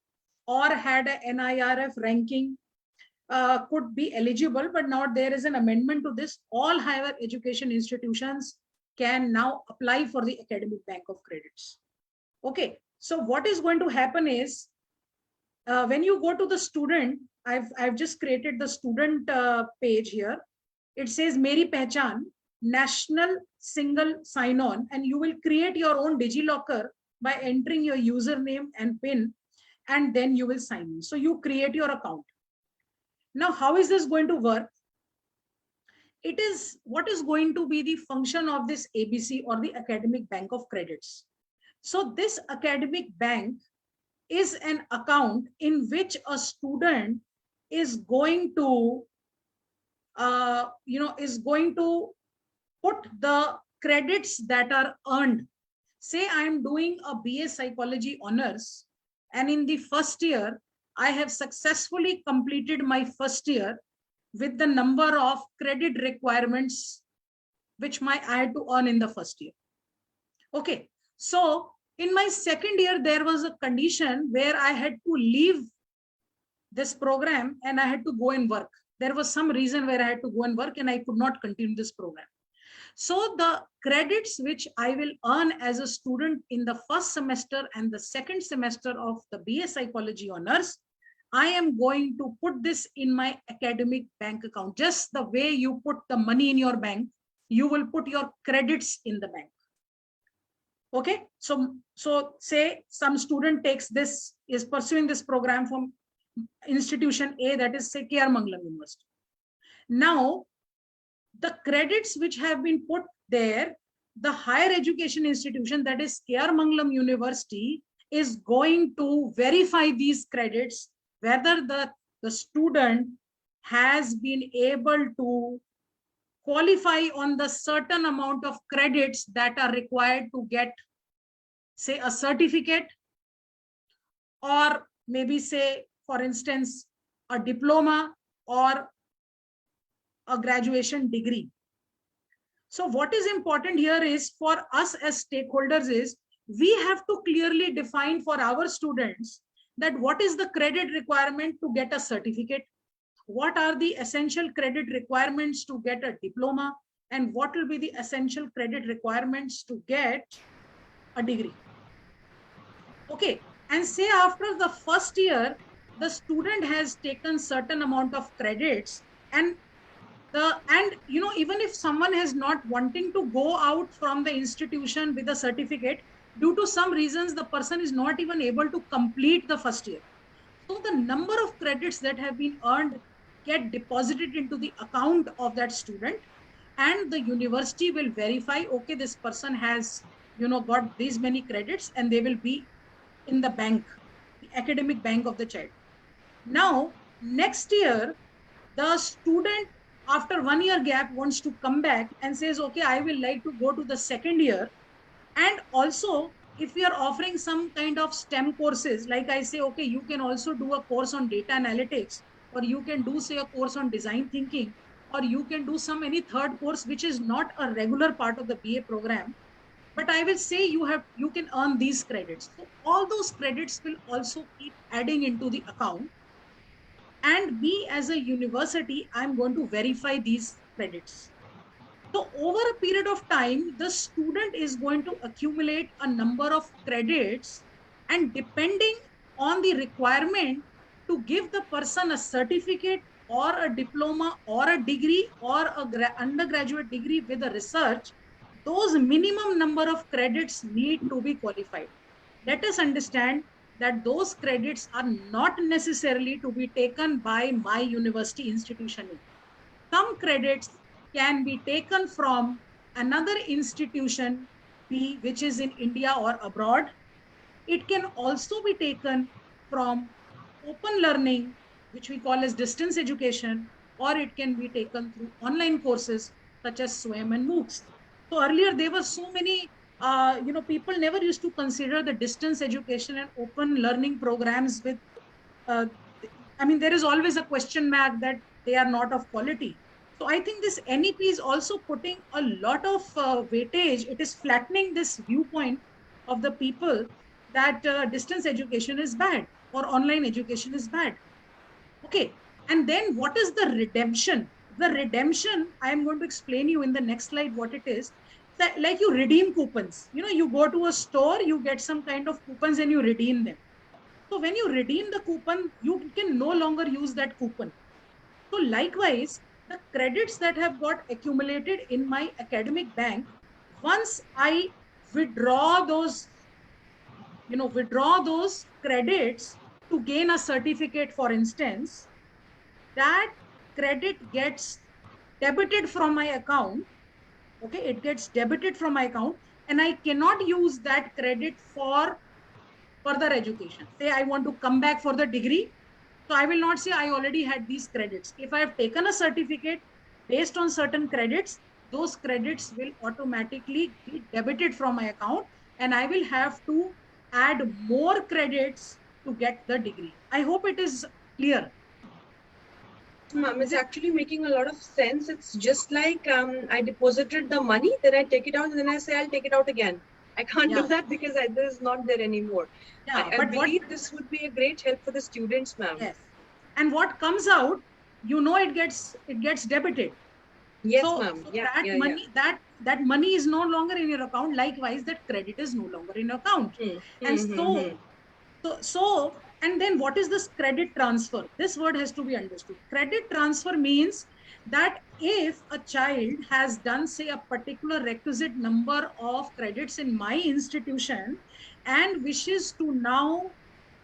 or had a NIRF ranking could be eligible. But now there is an amendment to this. All higher education institutions can now apply for the Academic Bank of Credits. Okay, so what is going to happen is, when you go to the student, I've just created the student page here. It says Meri Pehchan, National Single Sign-On, and you will create your own DigiLocker by entering your username and PIN, and then you will sign in. So you create your account. Now, how is this going to work? It is what is going to be the function of this ABC or the Academic Bank of Credits. So this academic bank is an account in which a student is going to, put the credits that are earned. Say I'm doing a BA Psychology Honors, and in the first year, I have successfully completed my first year with the number of credit requirements which I had to earn in the first year. Okay, so in my second year, there was a condition where I had to leave this program and I had to go and work. There was some reason where I had to go and work and I could not continue this program. So the credits which I will earn as a student in the first semester and the second semester of the BA Psychology Honors, I am going to put this in my academic bank account. Just the way you put the money in your bank, you will put your credits in the bank. Okay, so say some student takes this, is pursuing this program from institution A, that is say K.R.Mangalam University. Now, the credits which have been put there, the higher education institution, that is K.R.Mangalam University, is going to verify these credits, whether the student has been able to qualify on the certain amount of credits that are required to get, say, a certificate, or maybe say, for instance, a diploma or a graduation degree. So what is important here is, for us as stakeholders, is we have to clearly define for our students that what is the credit requirement to get a certificate, what are the essential credit requirements to get a diploma, and what will be the essential credit requirements to get a degree. Okay, and say after the first year, the student has taken certain amount of credits, and even if someone is not wanting to go out from the institution with a certificate, due to some reasons, the person is not even able to complete the first year. So the number of credits that have been earned get deposited into the account of that student, and the university will verify, okay, this person has, got these many credits, and they will be in the bank, academic bank of the child. Now, next year, the student after 1 year gap wants to come back and says, okay, I will like to go to the second year. And also, if we are offering some kind of STEM courses, like I say, okay, you can also do a course on data analytics, or you can do, say, a course on design thinking, or you can do any third course, which is not a regular part of the BA program. But I will say you can earn these credits. So all those credits will also keep adding into the account. And me as a university, I'm going to verify these credits. So over a period of time, the student is going to accumulate a number of credits, and depending on the requirement to give the person a certificate or a diploma or a degree or a undergraduate degree with a research, those minimum number of credits need to be qualified. Let us understand that those credits are not necessarily to be taken by my university institution. Some credits can be taken from another institution, which is in India or abroad. It can also be taken from open learning, which we call as distance education, or it can be taken through online courses such as SWAYAM and MOOCs. So earlier there were so many, people never used to consider the distance education and open learning programs with, uh, there is always a question mark that they are not of quality. So I think this NEP is also putting a lot of weightage. It is flattening this viewpoint of the people that distance education is bad or online education is bad. Okay. And then what is the redemption? The redemption, I am going to explain you in the next slide what it is. That, like you redeem coupons. You go to a store, you get some kind of coupons and you redeem them. So when you redeem the coupon, you can no longer use that coupon. So likewise, the credits that have got accumulated in my academic bank, once I withdraw those credits to gain a certificate, for instance, that credit gets debited from my account. Okay, it gets debited from my account, and I cannot use that credit for further education. Say I want to come back for the degree. So I will not say I already had these credits. If I have taken a certificate based on certain credits, those credits will automatically be debited from my account, and I will have to add more credits to get the degree. I hope it is clear. Ma'am, it's actually making a lot of sense. It's just like I deposited the money, then I take it out, and then I say I'll take it out again. I can't do that because this is not there anymore. Yeah, I believe this would be a great help for the students, ma'am. Yes. And what comes out, it gets debited. Yes, so, ma'am. So that money is no longer in your account. Likewise, that credit is no longer in your account. And and then what is this credit transfer? This word has to be understood. Credit transfer means that if a child has done, say, a particular requisite number of credits in my institution and wishes to now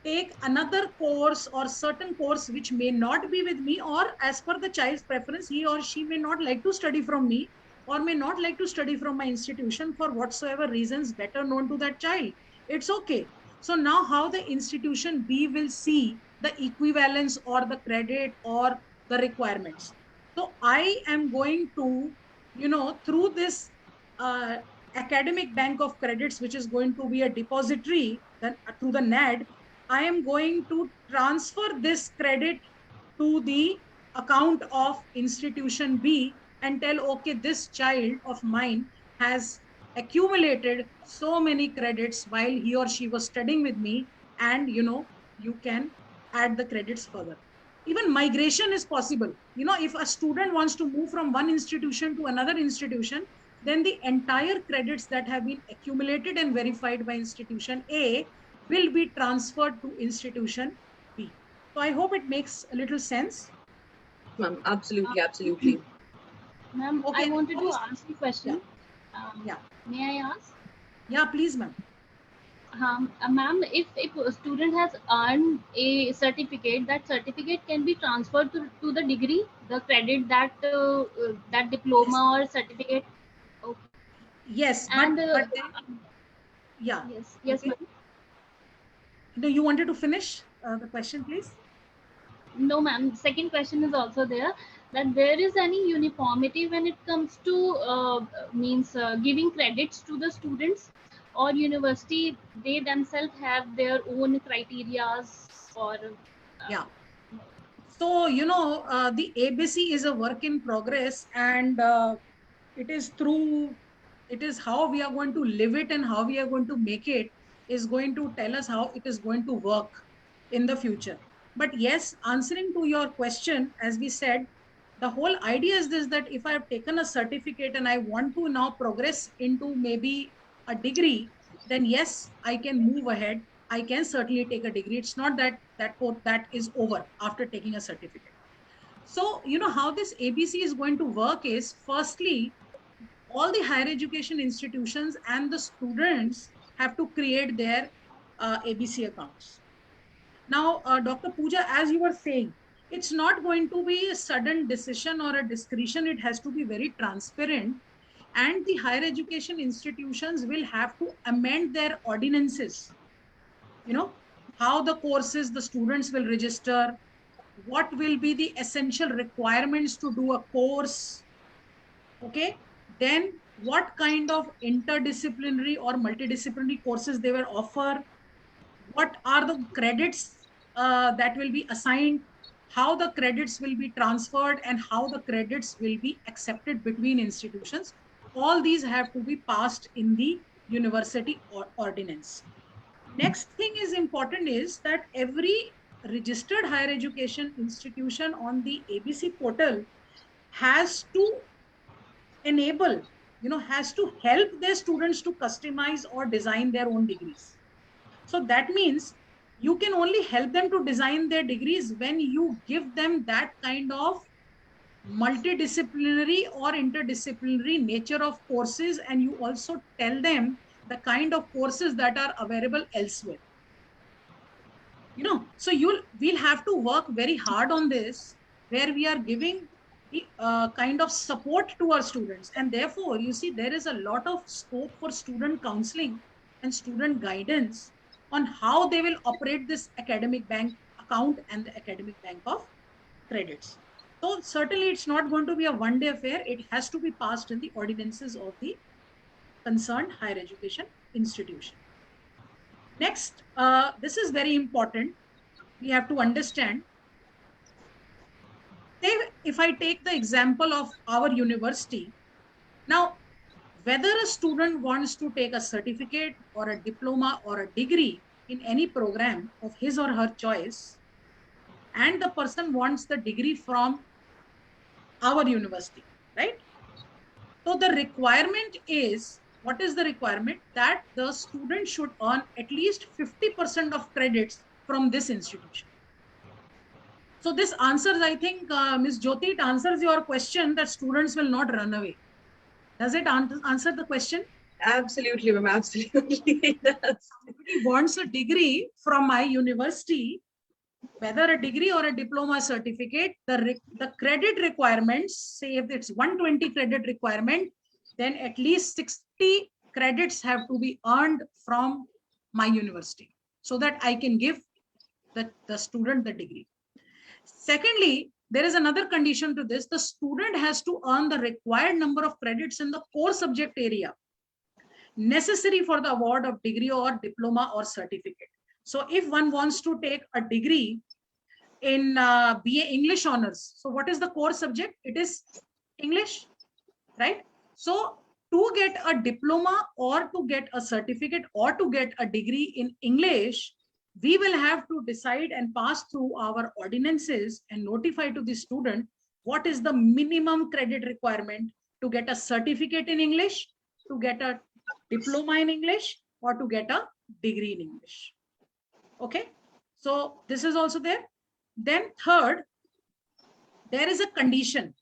take another course or certain course which may not be with me, or as per the child's preference, he or she may not like to study from me or may not like to study from my institution for whatsoever reasons better known to that child. It's okay. So now how the institution B will see the equivalence or the credit or the requirements. So I am going to, through this academic bank of credits, which is going to be a depository through the NAD, I am going to transfer this credit to the account of institution B and tell, okay, this child of mine has accumulated so many credits while he or she was studying with me, and you can add the credits further. Even migration is possible. If a student wants to move from one institution to another institution, then the entire credits that have been accumulated and verified by institution A will be transferred to institution B. So I hope it makes a little sense. Ma'am, absolutely. Ma'am, okay. I wanted to ask a question. Yeah. May I ask? Yeah, please, ma'am. Ma'am, if a student has earned a certificate, that certificate can be transferred to the degree, the credit, that diploma or certificate. Okay. Yes, and but then, yeah. Yes, okay. ma'am. you wanted to finish the question, please? No, ma'am. Second question is also there, that there is any uniformity when it comes to giving credits to the students, or university they themselves have their own criterias, or Yeah. So, the ABC is a work in progress, and it is how we are going to live it and how we are going to make it is going to tell us how it is going to work in the future. But yes, answering to your question, as we said, the whole idea is this, that if I have taken a certificate and I want to now progress into maybe a degree, then yes, I can move ahead. I can certainly take a degree. It's not that that is over after taking a certificate. So, how this ABC is going to work is, firstly, all the higher education institutions and the students have to create their ABC accounts. Now, Dr. Pooja, as you were saying, it's not going to be a sudden decision or a discretion. It has to be very transparent. And the higher education institutions will have to amend their ordinances, how the courses the students will register, what will be the essential requirements to do a course, okay? Then what kind of interdisciplinary or multidisciplinary courses they will offer, what are the credits that will be assigned, how the credits will be transferred, and how the credits will be accepted between institutions. All these have to be passed in the university ordinance. Next thing is important is that every registered higher education institution on the ABC portal has to enable, has to help their students to customize or design their own degrees. So that means you can only help them to design their degrees when you give them that kind of multidisciplinary or interdisciplinary nature of courses, and you also tell them the kind of courses that are available elsewhere. So we'll have to work very hard on this, where we are giving the kind of support to our students, and therefore you see there is a lot of scope for student counseling and student guidance on how they will operate this academic bank account and the academic bank of credits. So certainly it's not going to be a one-day affair. It has to be passed in the ordinances of the concerned higher education institution. Next, this is very important. We have to understand. If I take the example of our university, now, whether a student wants to take a certificate or a diploma or a degree in any program of his or her choice, and the person wants the degree from our university, right? So the requirement is, what is the requirement? That the student should earn at least 50% of credits from this institution. So this answers, I think, Ms. Jyoti, it answers your question that students will not run away. Does it answer the question? Absolutely, ma'am. Absolutely. Somebody wants a degree from my university, whether a degree or a diploma certificate, the credit requirements, say if it's 120 credit requirement, then at least 60 credits have to be earned from my university so that I can give the student the degree. Secondly, there is another condition to this. The student has to earn the required number of credits in the core subject area necessary for the award of degree or diploma or certificate. So if one wants to take a degree in BA English honors, so what is the core subject? It is English, right? So to get a diploma or to get a certificate or to get a degree in English, we will have to decide and pass through our ordinances and notify to the student what is the minimum credit requirement to get a certificate in English, to get a diploma in English, or to get a degree in English. Okay, so this is also there. Then third, there is a condition.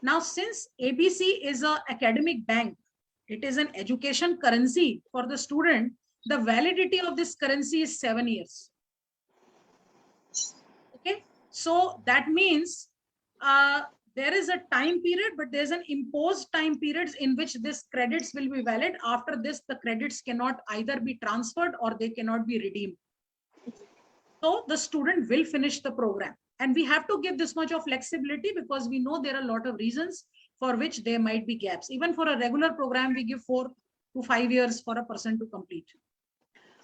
Now, since ABC is an academic bank, it is an education currency for the student, the validity of this currency is 7 years. Okay, so that means there is a time period, but there's an imposed time periods in which this credits will be valid. After this, the credits cannot either be transferred or they cannot be redeemed. So the student will finish the program. And we have to give this much of flexibility because we know there are a lot of reasons for which there might be gaps. Even for a regular program, we give 4 to 5 years for a person to complete.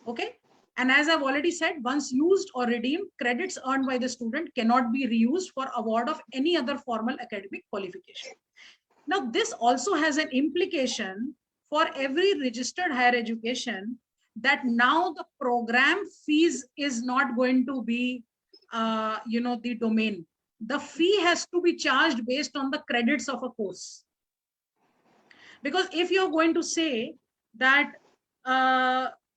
Okay. And as I've already said, once used or redeemed, credits earned by the student cannot be reused for award of any other formal academic qualification. Now, this also has an implication for every registered higher education that now the program fees is not going to be, the domain. The fee has to be charged based on the credits of a course. Because if you're going to say that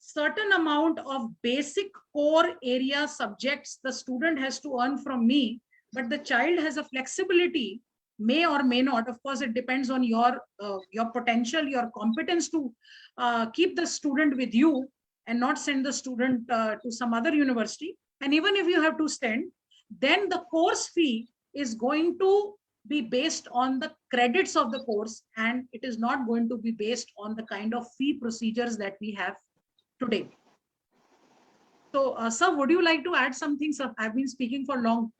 certain amount of basic core area subjects the student has to earn from me, but the child has a flexibility, may or may not, of course it depends on your potential, your competence to keep the student with you and not send the student to some other university. And even if you have to send, then the course fee is going to be based on the credits of the course, and it is not going to be based on the kind of fee procedures that we have today. So, sir, would you like to add something, sir? I've been speaking for long.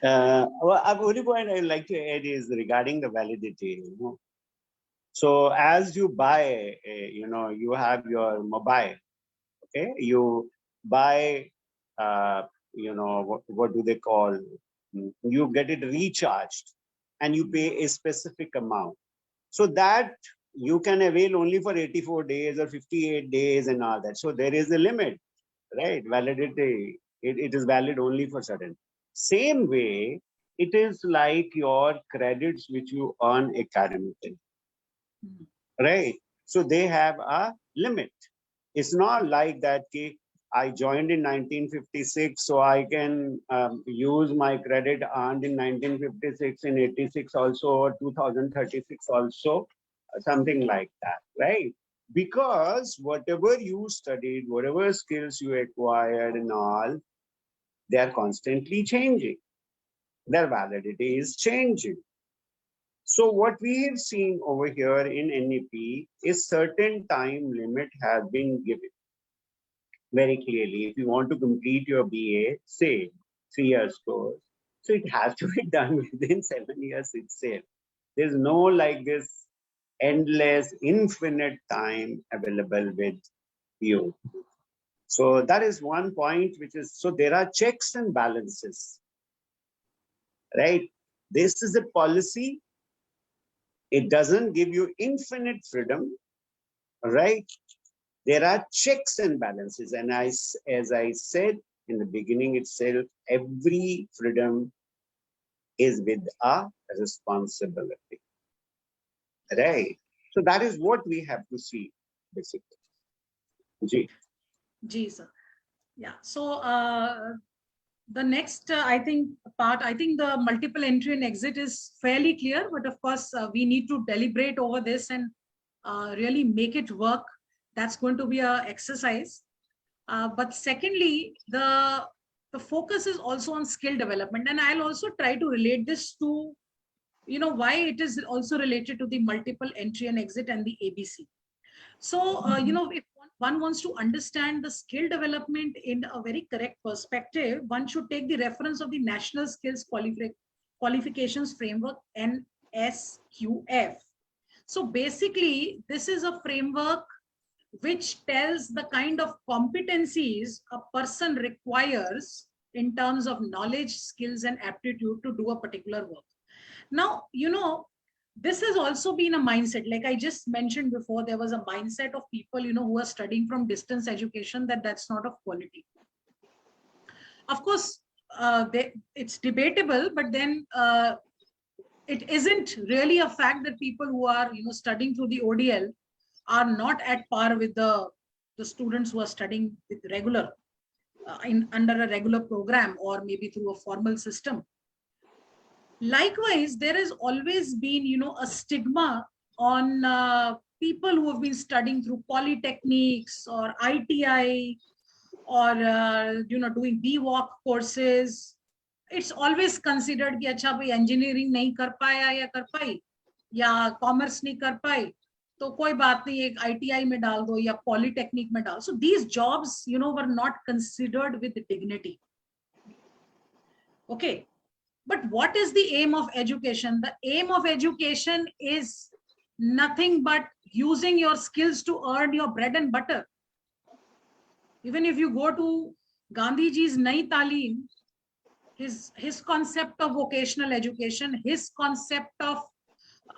Well, the only point I would like to add is regarding the validity. So as you buy, you have your mobile, okay? You buy, what do they call? You get it recharged and you pay a specific amount. So that you can avail only for 84 days or 58 days and all that. So there is a limit, right? Validity, it is valid only for certain. Same way, it is like your credits which you earn academically, right? So they have a limit. It's not like that I joined in 1956, so I can use my credit earned in 1956, in 86 also, or 2036 also, something like that, right? Because whatever you studied, whatever skills you acquired and all, they are constantly changing. Their validity is changing. So what we have seen over here in NEP is certain time limit has been given very clearly. If you want to complete your BA, say 3 years course, so it has to be done within 7 years itself. There's no like this endless, infinite time available with you. So that is one point which is, so there are checks and balances, right? This is a policy. It doesn't give you infinite freedom, right? There are checks and balances. And as I said in the beginning itself, every freedom is with a responsibility, right? So that is what we have to see, basically. Ji, sir. Yeah. So the next, I think the multiple entry and exit is fairly clear, but of course we need to deliberate over this and really make it work. That's going to be an exercise. But secondly, the focus is also on skill development. And I'll also try to relate this to, why it is also related to the multiple entry and exit and the ABC. So, if one wants to understand the skill development in a very correct perspective, one should take the reference of the National Skills Qualifications Framework, NSQF. So basically, this is a framework which tells the kind of competencies a person requires in terms of knowledge, skills, and aptitude to do a particular work. Now, this has also been a mindset. Like I just mentioned before, there was a mindset of people, who are studying from distance education, that's not of quality. Of course, it's debatable, but then it isn't really a fact that people who are, studying through the ODL are not at par with the students who are studying with regular, under a regular program or maybe through a formal system. Likewise, there has always been, a stigma on people who have been studying through polytechnics or ITI or, doing BWalk courses. It's always considered कि अच्छा भाई engineering नहीं कर पाया या कर पाई या commerce नहीं कर पाई तो कोई बात नहीं एक ITI में डाल दो या polytechnic में डाल. So these jobs, were not considered with dignity. Okay. But what is the aim of education? The aim of education is nothing but using your skills to earn your bread and butter. Even if you go to Gandhiji's Nai Talim, his concept of vocational education, his concept of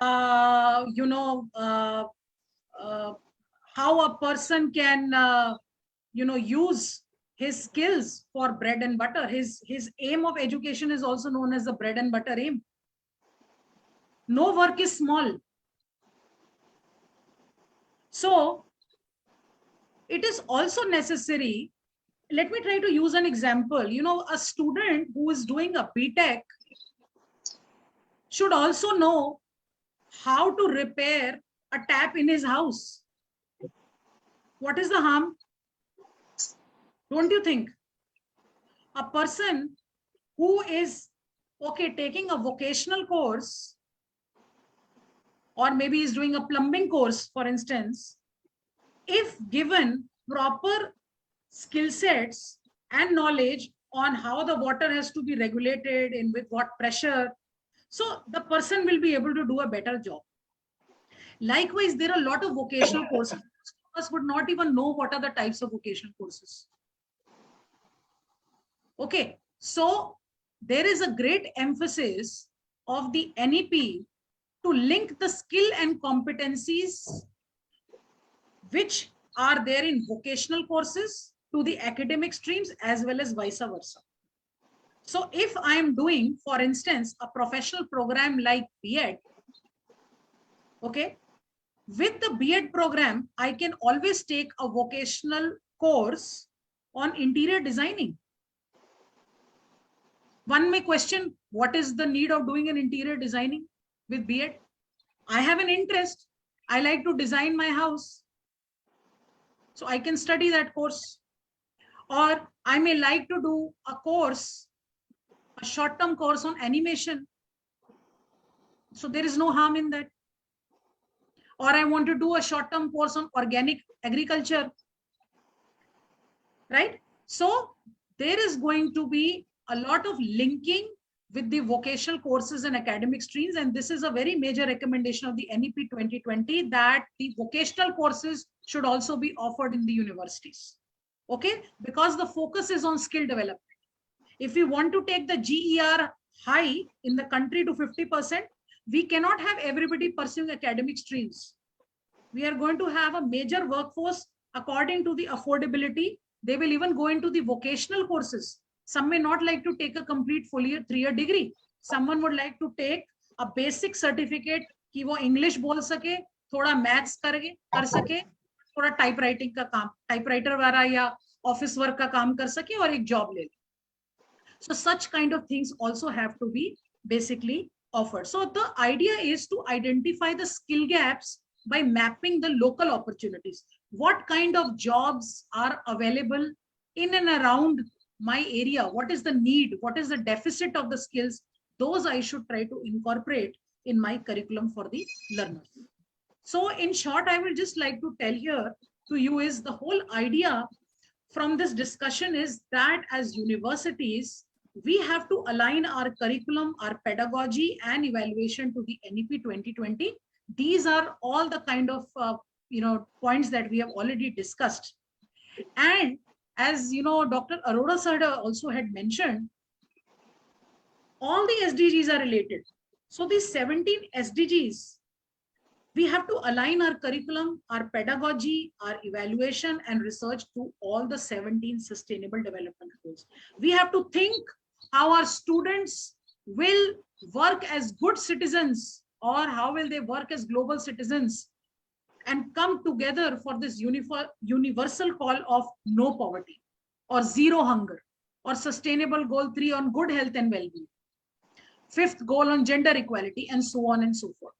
how a person can use his skills for bread and butter. His aim of education is also known as the bread and butter aim. No work is small. So it is also necessary. Let me try to use an example. A student who is doing a BTech should also know how to repair a tap in his house. What is the harm? Don't you think? A person who is taking a vocational course, or maybe is doing a plumbing course, for instance, if given proper skill sets and knowledge on how the water has to be regulated and with what pressure, so the person will be able to do a better job. Likewise, there are a lot of vocational courses. Most of us would not even know what are the types of vocational courses. Okay, so there is a great emphasis of the NEP to link the skill and competencies which are there in vocational courses to the academic streams, as well as vice versa. So if I am doing, for instance, a professional program like B.Ed, okay, with the B.Ed program, I can always take a vocational course on interior designing. One may question, what is the need of doing an interior designing with B.Ed? I have an interest. I like to design my house. So I can study that course. Or I may like to do a course, a short-term course on animation. So there is no harm in that. Or I want to do a short-term course on organic agriculture. Right? So there is going to be a lot of linking with the vocational courses and academic streams. And this is a very major recommendation of the NEP 2020, that the vocational courses should also be offered in the universities. Okay, because the focus is on skill development. If we want to take the GER high in the country to 50%, we cannot have everybody pursuing academic streams. We are going to have a major workforce according to the affordability. They will even go into the vocational courses. Some may not like to take a complete full year 3-year degree. Someone would like to take a basic certificate कि वो English बोल सके, थोड़ा maths कर सके, थोड़ा typewriting का काम, टाइपराइटर वाला या ऑफिस वर्क का काम कर सके और एक जॉब ले ले. So such kind of things also have to be basically offered. So the idea is to identify the skill gaps by mapping the local opportunities. What kind of jobs are available in and around my area? What is the need? What is the deficit of the skills? Those I should try to incorporate in my curriculum for the learners. So in short, I will just like to tell here to you is the whole idea from this discussion is that as universities, we have to align our curriculum, our pedagogy and evaluation to the NEP 2020. These are all the kind of points that we have already discussed. And as you know, Dr. Arora sir also had mentioned, all the SDGs are related. So these 17 SDGs, we have to align our curriculum, our pedagogy, our evaluation and research to all the 17 sustainable development goals. We have to think how our students will work as good citizens, or how will they work as global citizens, and come together for this universal call of no poverty or zero hunger, or sustainable goal 3 on good health and well-being, 5th goal on gender equality, and so on and so forth.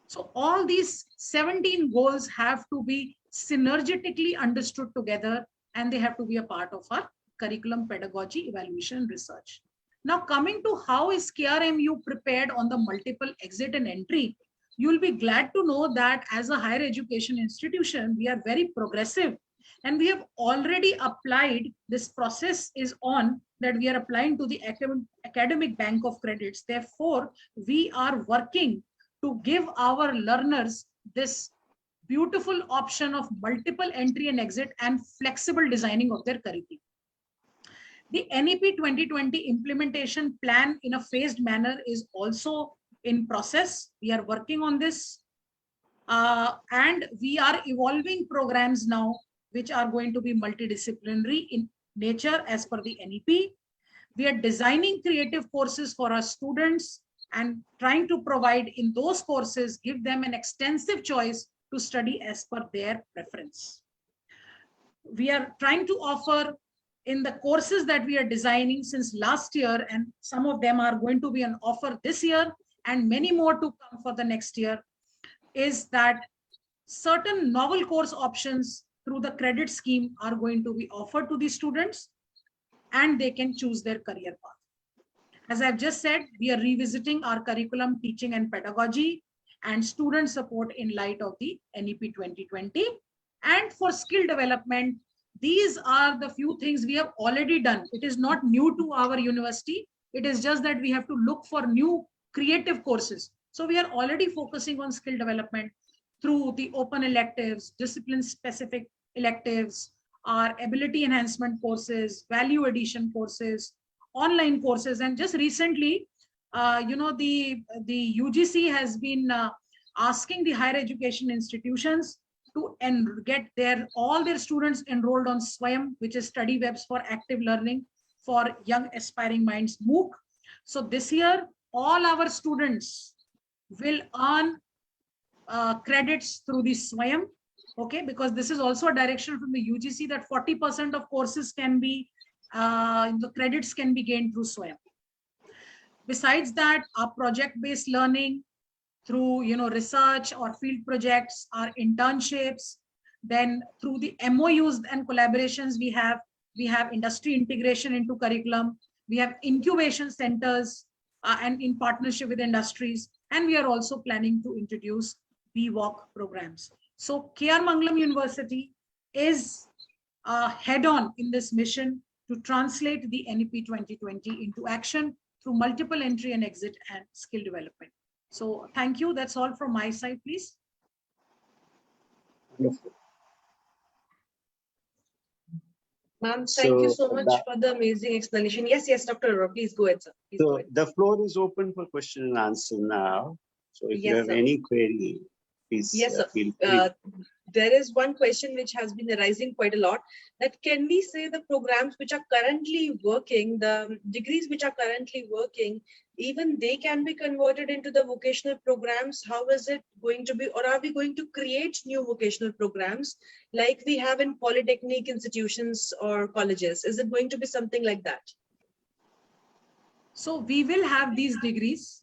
So all these 17 goals have to be synergetically understood together, and they have to be a part of our curriculum, pedagogy, evaluation, and research. Now coming to how is KRMU prepared on the multiple exit and entry, you will be glad to know that as a higher education institution, we are very progressive And we have already applied, this process is on, that we are applying to the academic bank of credits. Therefore, we are working to give our learners this beautiful option of multiple entry and exit and flexible designing of their curriculum. The NEP 2020 implementation plan in a phased manner is also in process. We are working on this. And we are evolving programs now, which are going to be multidisciplinary in nature as per the NEP. We are designing creative courses for our students and trying to provide in those courses, give them an extensive choice to study as per their preference. We are trying to offer in the courses that we are designing since last year, and some of them are going to be on offer this year and many more to come for the next year, is that certain novel course options through the credit scheme are going to be offered to the students and they can choose their career path. As I've just said, we are revisiting our curriculum, teaching and pedagogy and student support in light of the NEP 2020. And for skill development, these are the few things we have already done. It is not new to our university. It is just that we have to look for new creative courses. So we are already focusing on skill development through the open electives, discipline-specific electives, our ability enhancement courses, value addition courses, online courses. And just recently, the UGC has been asking the higher education institutions to get all their students enrolled on SWAYAM, which is study webs for active learning for young aspiring minds, MOOC. So this year, all our students will earn credits through the SWAYAM, okay, because this is also a direction from the UGC that 40% of courses can be, the credits can be gained through SWAYAM. Besides that, our project-based learning through research or field projects, our internships, then through the MOUs and collaborations we have industry integration into curriculum, we have incubation centers and in partnership with industries, and we are also planning to introduce BWalk programs. So K.R.Mangalam University is head-on in this mission to translate the NEP 2020 into action through multiple entry and exit and skill development. So thank you. That's all from my side, please. Wonderful. Ma'am, thank you so much for the amazing explanation. Yes, Dr. Arora, please go ahead, sir. Please go ahead. The floor is open for question and answer now. So if you have any query, please feel free. There is one question which has been arising quite a lot, that can we say the programs which are currently working, the degrees which are currently working, even they can be converted into the vocational programs? How is it going to be, or are we going to create new vocational programs like we have in polytechnic institutions or colleges? Is it going to be something like that? So we will have these degrees.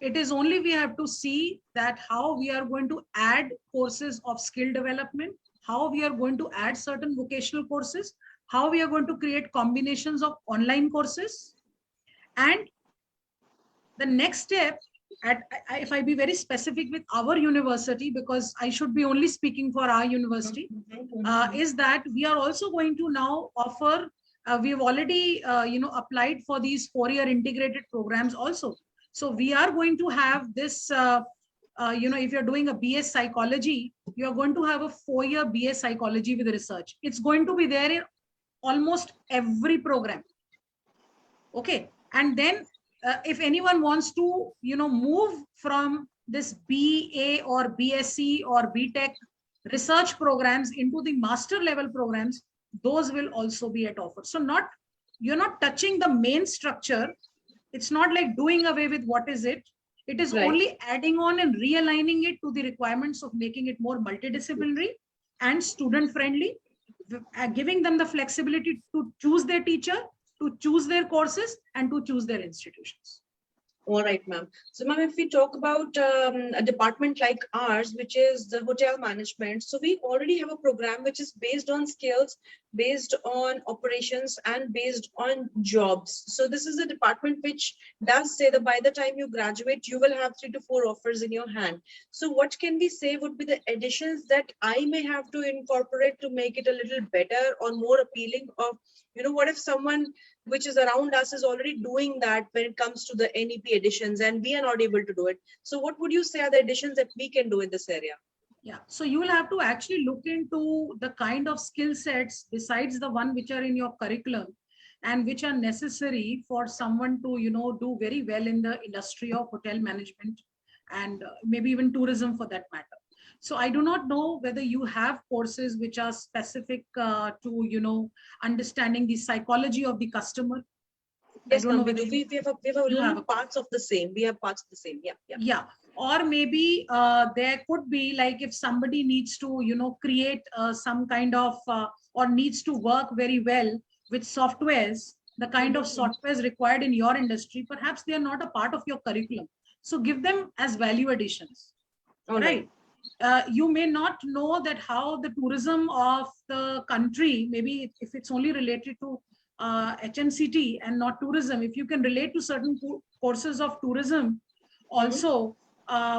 It is only we have to see that how we are going to add courses of skill development, how we are going to add certain vocational courses, how we are going to create combinations of online courses. And the next step, if I be very specific with our university, because I should be only speaking for our university, is that we are also going to now offer, we've already applied for these 4-year integrated programs also. So we are going to have this, if you're doing a BS psychology, you're going to have a 4-year BS psychology with research. It's going to be there in almost every program. Okay. And then if anyone wants to, move from this BA or BSc or BTech research programs into the master level programs, those will also be at offer. So you're not touching the main structure. It's not like doing away with what is it. It is only adding on and realigning it to the requirements of making it more multidisciplinary and student friendly, giving them the flexibility to choose their teacher, to choose their courses, and to choose their institutions. All right, ma'am. So, ma'am, if we talk about a department like ours, which is the hotel management, so we already have a program which is based on skills based on operations, and based on jobs. So this is a department which does say that by the time you graduate, you will have 3 to 4 offers in your hand. So what can we say would be the additions that I may have to incorporate to make it a little better or more appealing? Of, what if someone which is around us is already doing that when it comes to the NEP additions and we are not able to do it? So what would you say are the additions that we can do in this area? Yeah, so you will have to actually look into the kind of skill sets besides the one which are in your curriculum and which are necessary for someone to, do very well in the industry of hotel management and maybe even tourism for that matter. So I do not know whether you have courses which are specific to, understanding the psychology of the customer. Yes, ma'am, we do. We have a little parts of the same. We have parts of the same. Yeah. Or maybe there could be like if somebody needs to, create some kind of or needs to work very well with softwares, the kind of softwares required in your industry, perhaps they are not a part of your curriculum. So give them as value additions. All right. You may not know that how the tourism of the country, maybe if it's only related to HMCT and not tourism, if you can relate to certain courses of tourism also,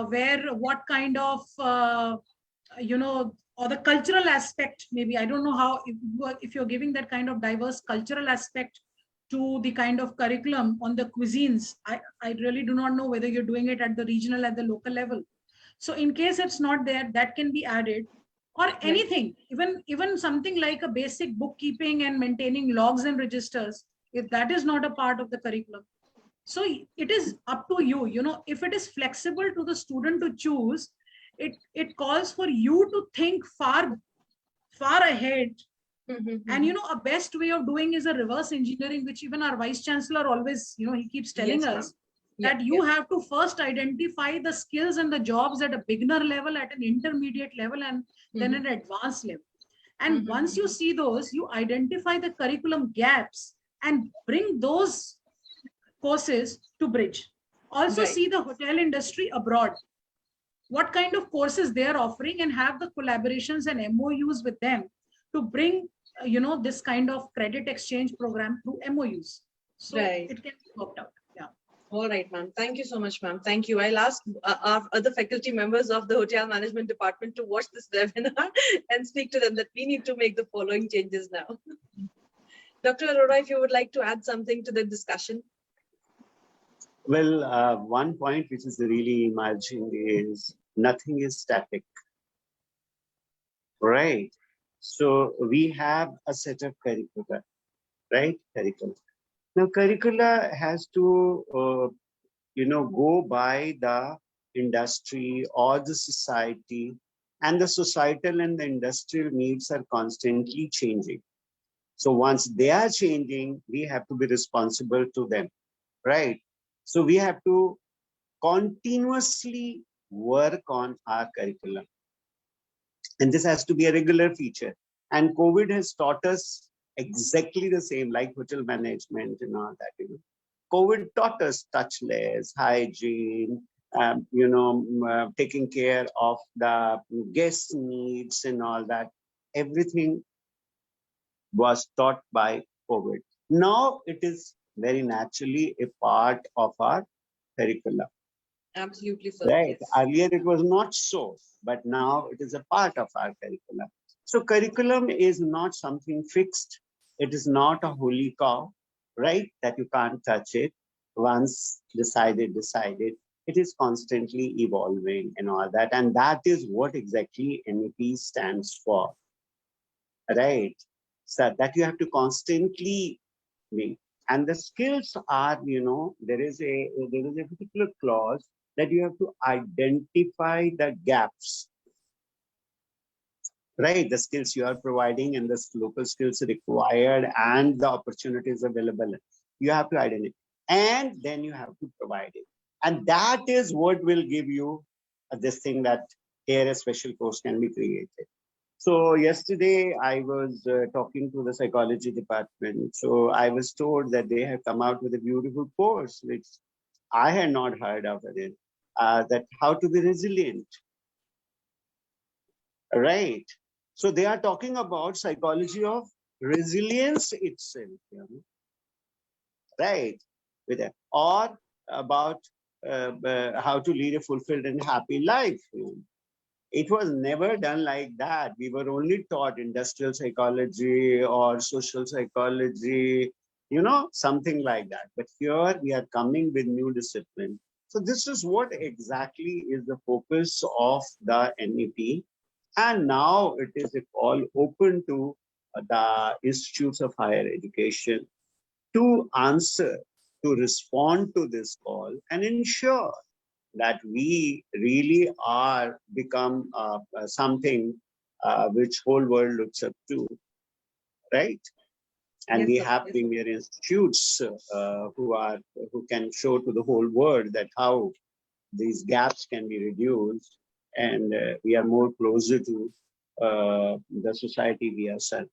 where what kind of, or the cultural aspect, maybe, I don't know how, if you're giving that kind of diverse cultural aspect to the kind of curriculum on the cuisines, I really do not know whether you're doing it at the regional, at the local level. So in case it's not there, that can be added, or anything, even something like a basic bookkeeping and maintaining logs and registers, if that is not a part of the curriculum. So it is up to you, if it is flexible to the student to choose, it calls for you to think far ahead. And a best way of doing is a reverse engineering, which even our vice chancellor always, he keeps telling us that you have to first identify the skills and the jobs at a beginner level, at an intermediate level, and then at an advanced level. And once you see those, you identify the curriculum gaps and bring those courses to bridge. Also see the hotel industry abroad, what kind of courses they are offering, and have the collaborations and MOUs with them to bring, this kind of credit exchange program through MOUs. So it can be worked out. Yeah. All right, ma'am. Thank you so much, ma'am. Thank you. I'll ask our other faculty members of the Hotel Management Department to watch this webinar and speak to them that we need to make the following changes now. Dr. Arora, if you would like to add something to the discussion. Well, one point which is really emerging is nothing is static, right? So we have a set of curricula, right? Curriculum. Now, curricula has to, go by the industry or the society, and the societal and the industrial needs are constantly changing. So once they are changing, we have to be responsible to them, right? So we have to continuously work on our curriculum. And this has to be a regular feature. And COVID has taught us exactly the same, like hotel management and all that. COVID taught us touchless, hygiene, taking care of the guest needs and all that. Everything was taught by COVID. Now it is very naturally a part of our curriculum. Absolutely, sir. Right. Earlier it was not so, but now it is a part of our curriculum. So curriculum is not something fixed. It is not a holy cow, right? That you can't touch it. Once decided. It is constantly evolving and all that. And that is what exactly NEP stands for, right? So that you have to constantly be. And the skills are, there is a particular clause that you have to identify the gaps, right? The skills you are providing and the local skills required and the opportunities available. You have to identify, and then you have to provide it. And that is what will give you this thing that here a special course can be created. So yesterday I was talking to the psychology department. So I was told that they have come out with a beautiful course, which I had not heard of it, that how to be resilient, right? So they are talking about psychology of resilience itself, right? Or about how to lead a fulfilled and happy life. It was never done like that. We were only taught industrial psychology or social psychology, something like that. But here we are coming with new discipline. So this is what exactly is the focus of the NEP. And now it is all open to the institutes of higher education to answer, to respond to this call and ensure that we really are become something which whole world looks up to, right? And Yes, we sir. have Yes, premier institutes who can show to the whole world that how these gaps can be reduced, and we are more closer to the society we are serving.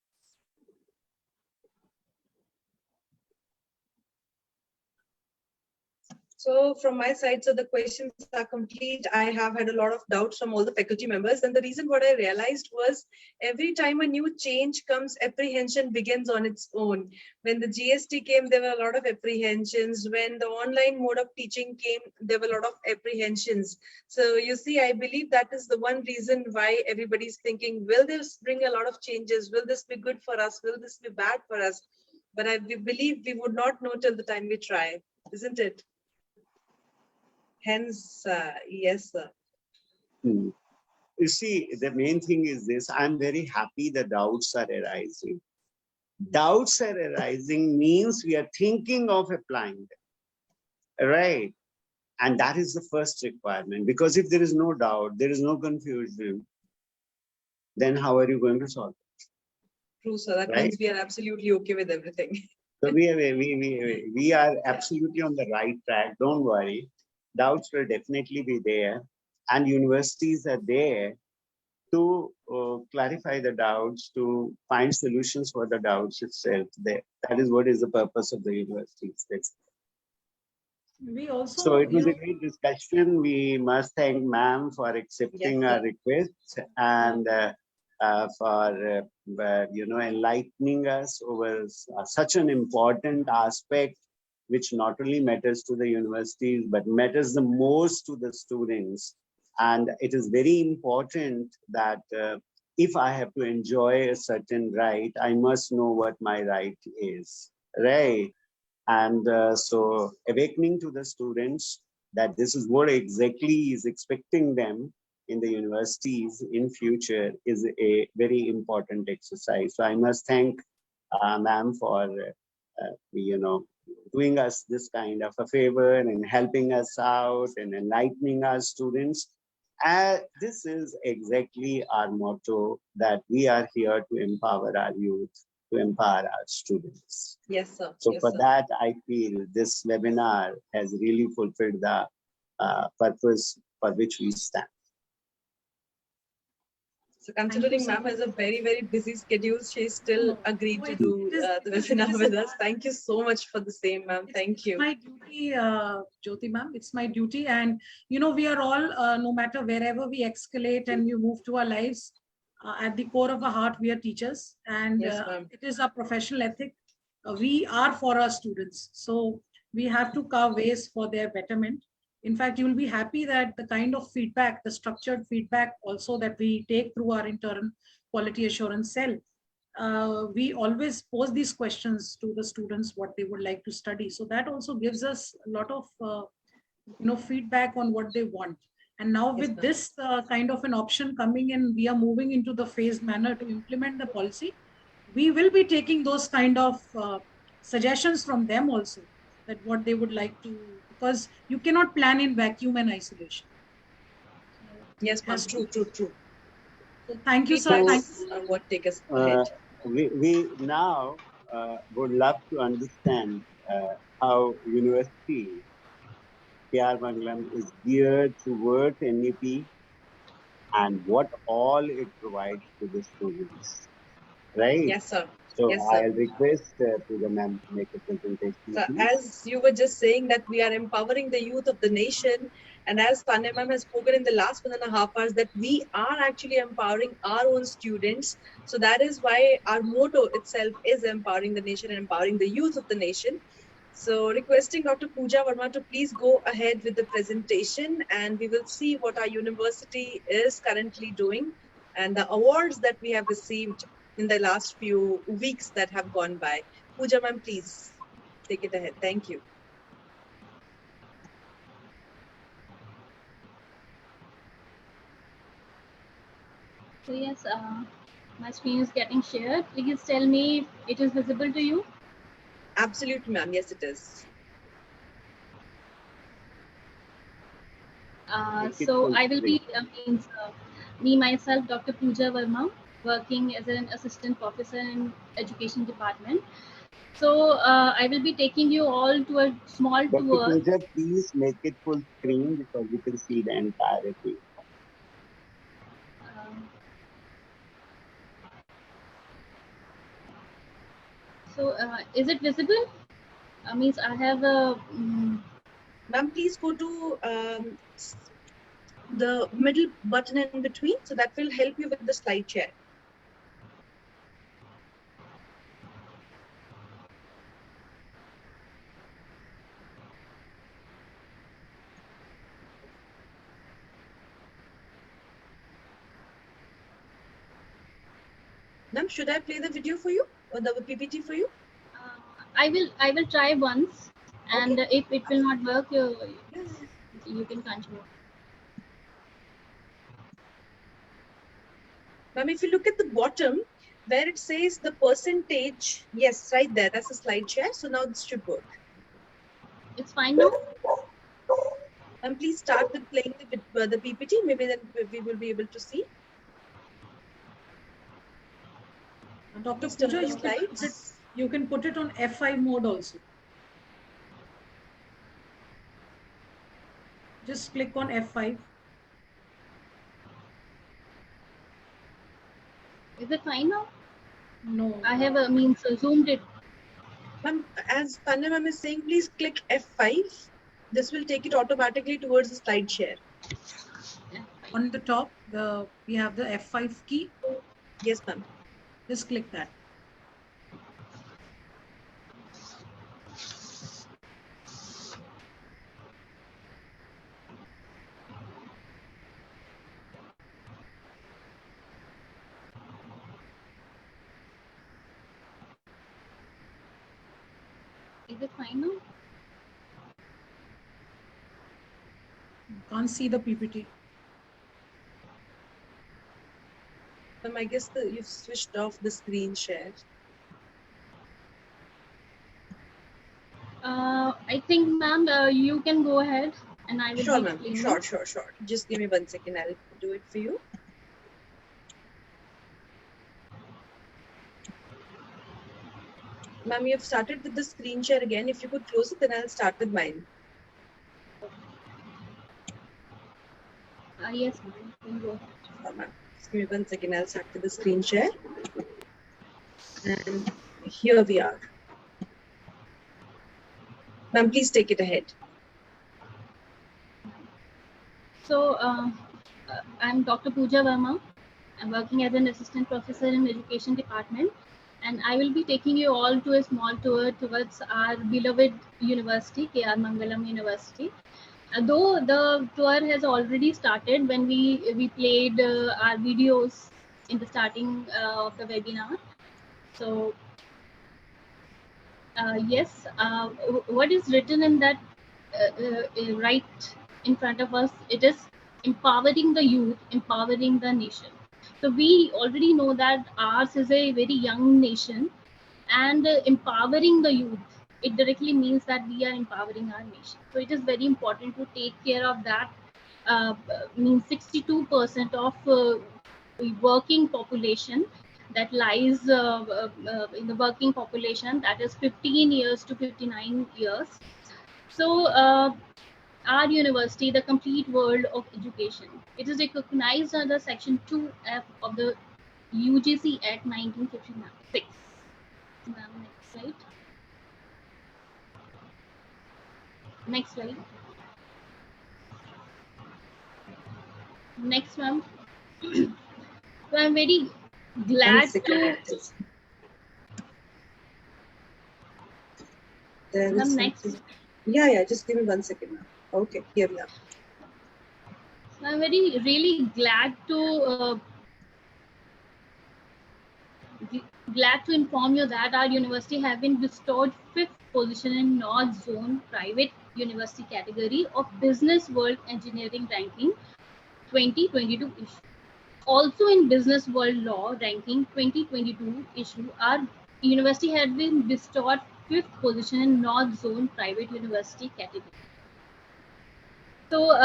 So from my side, so the questions are complete. I have had a lot of doubts from all the faculty members. And the reason what I realized was every time a new change comes, apprehension begins on its own. When the GST came, there were a lot of apprehensions. When the online mode of teaching came, there were a lot of apprehensions. So you see, I believe that is the one reason why everybody's thinking, will this bring a lot of changes? Will this be good for us? Will this be bad for us? But we believe we would not know till the time we try, isn't it? Hence, yes, sir. You see, the main thing is this: I'm very happy the doubts are arising. Doubts are arising means we are thinking of applying them, right? And that is the first requirement, because if there is no doubt, there is no confusion, then how are you going to solve it? True, sir. That right? means we are absolutely okay with everything. So we are absolutely on the right track. Don't worry. Doubts will definitely be there, and universities are there to clarify the doubts, to find solutions for the doubts itself. That is what is the purpose of the universities. We also, So it was a great discussion. We must thank ma'am for accepting Yes, our request and for enlightening us over such an important aspect, which not only matters to the universities but matters the most to the students. And it is very important that if I have to enjoy a certain right, I must know what my right is, right? And so awakening to the students that this is what exactly is expecting them in the universities in future is a very important exercise. So I must thank ma'am for doing us this kind of a favor and helping us out and enlightening our students. This is exactly our motto, that we are here to empower our youth, to empower our students. Yes, sir. So yes, for sir. that, I feel this webinar has really fulfilled the purpose for which we stand. So considering ma'am has a very, very busy schedule, she still agreed to do the webinar with us. Thank you so much for the same, ma'am. Thank you. It's my duty, Jyoti ma'am. It's my duty. And, we are all, no matter wherever we escalate and we move to our lives, at the core of our heart, we are teachers. And Yes, it is our professional ethic. We are for our students. So we have to carve ways for their betterment. In fact, you will be happy that the kind of feedback, the structured feedback also that we take through our intern quality assurance cell, we always pose these questions to the students, what they would like to study. So that also gives us a lot of, feedback on what they want. And now with this kind of an option coming in, we are moving into the phased manner to implement the policy. We will be taking those kind of suggestions from them also, that what they would like to, because you cannot plan in vacuum and isolation. Yes, ma'am. True. So thank you, sir. Thank you. What take us ahead? We now would love to understand how University K.R.Mangalam is geared towards NEP and what all it provides to the students, right? Yes, sir. So Yes, sir. I'll request to the ma'am to make a presentation. So as you were just saying that we are empowering the youth of the nation, And as Tanya ma'am has spoken in the last 1.5 hours, that we are actually empowering our own students. So that is why our motto itself is empowering the nation and empowering the youth of the nation. So requesting Dr. Pooja Verma to please go ahead with the presentation, and we will see what our university is currently doing and the awards that we have received in the last few weeks that have gone by. Pooja ma'am, please take it ahead. Thank you. So yes, my screen is getting shared. Please tell me if it is visible to you. Absolutely, ma'am. Yes, it is. So I will be, me myself, Dr. Pooja Verma, working as an assistant professor in education department. So I will be taking you all to a small Dr. tour. Pooja, please make it full screen because we can see the entirety. So is it visible? Means I have a. Ma'am, please go to the middle button in between. So that will help you with the slide share. Ma'am, should I play the video for you or the PPT for you? I will try once, and Okay. if it will not work, you can continue. Ma'am, if you look at the bottom where it says the percentage, yes, right there, that's a slide share. So now this should work. It's fine now. And please start with playing the PPT. Maybe then we will be able to see. Dr. Please turn Pooja, the you can put it on F5 mode also. Just click on F5. Is it fine now? No. I have zoomed it. Ma'am, as Tanya ma'am is saying, please click F5. This will take it automatically towards the slide share. On the top, we have the F5 key. Yes, ma'am. Just click that. Is it fine now? Can't see the PPT. Ma'am, I guess you've switched off the screen share. I think, ma'am, you can go ahead, and I will. Sure, ma'am. Sure. Just give me 1 second. I'll do it for you. Ma'am, you've started with the screen share again. If you could close it, then I'll start with mine. Yes, ma'am. You can go ahead. Sure, ma'am. Just give me 1 second. I'll start with the screen share. And here we are. Ma'am, please take it ahead. So I'm Dr. Pooja Verma. I'm working as an assistant professor in education department, and I will be taking you all to a small tour towards our beloved university, K.R.Mangalam University. Though the tour has already started when we played our videos in the starting of the webinar. So yes, what is written in that right in front of us, it is empowering the youth, empowering the nation. So we already know that ours is a very young nation, and empowering the youth, it directly means that we are empowering our nation. So it is very important to take care of that. Means 62% of working population that lies in the working population, that is 15 years to 59 years. So our university, the complete world of education, it is recognized under section 2F of the UGC Act 1956. Next slide. Next slide. Next, ma'am. So I'm very glad to. Ma'am, next. Yeah, just give me 1 second now. Okay, here we are. So I'm really glad to inform you that our university have been bestowed 5th position in North Zone Private University category of Business World Engineering Ranking 2022 issue. Also in Business World Law Ranking 2022 issue, our university had been bestowed 5th position in North Zone Private University category. So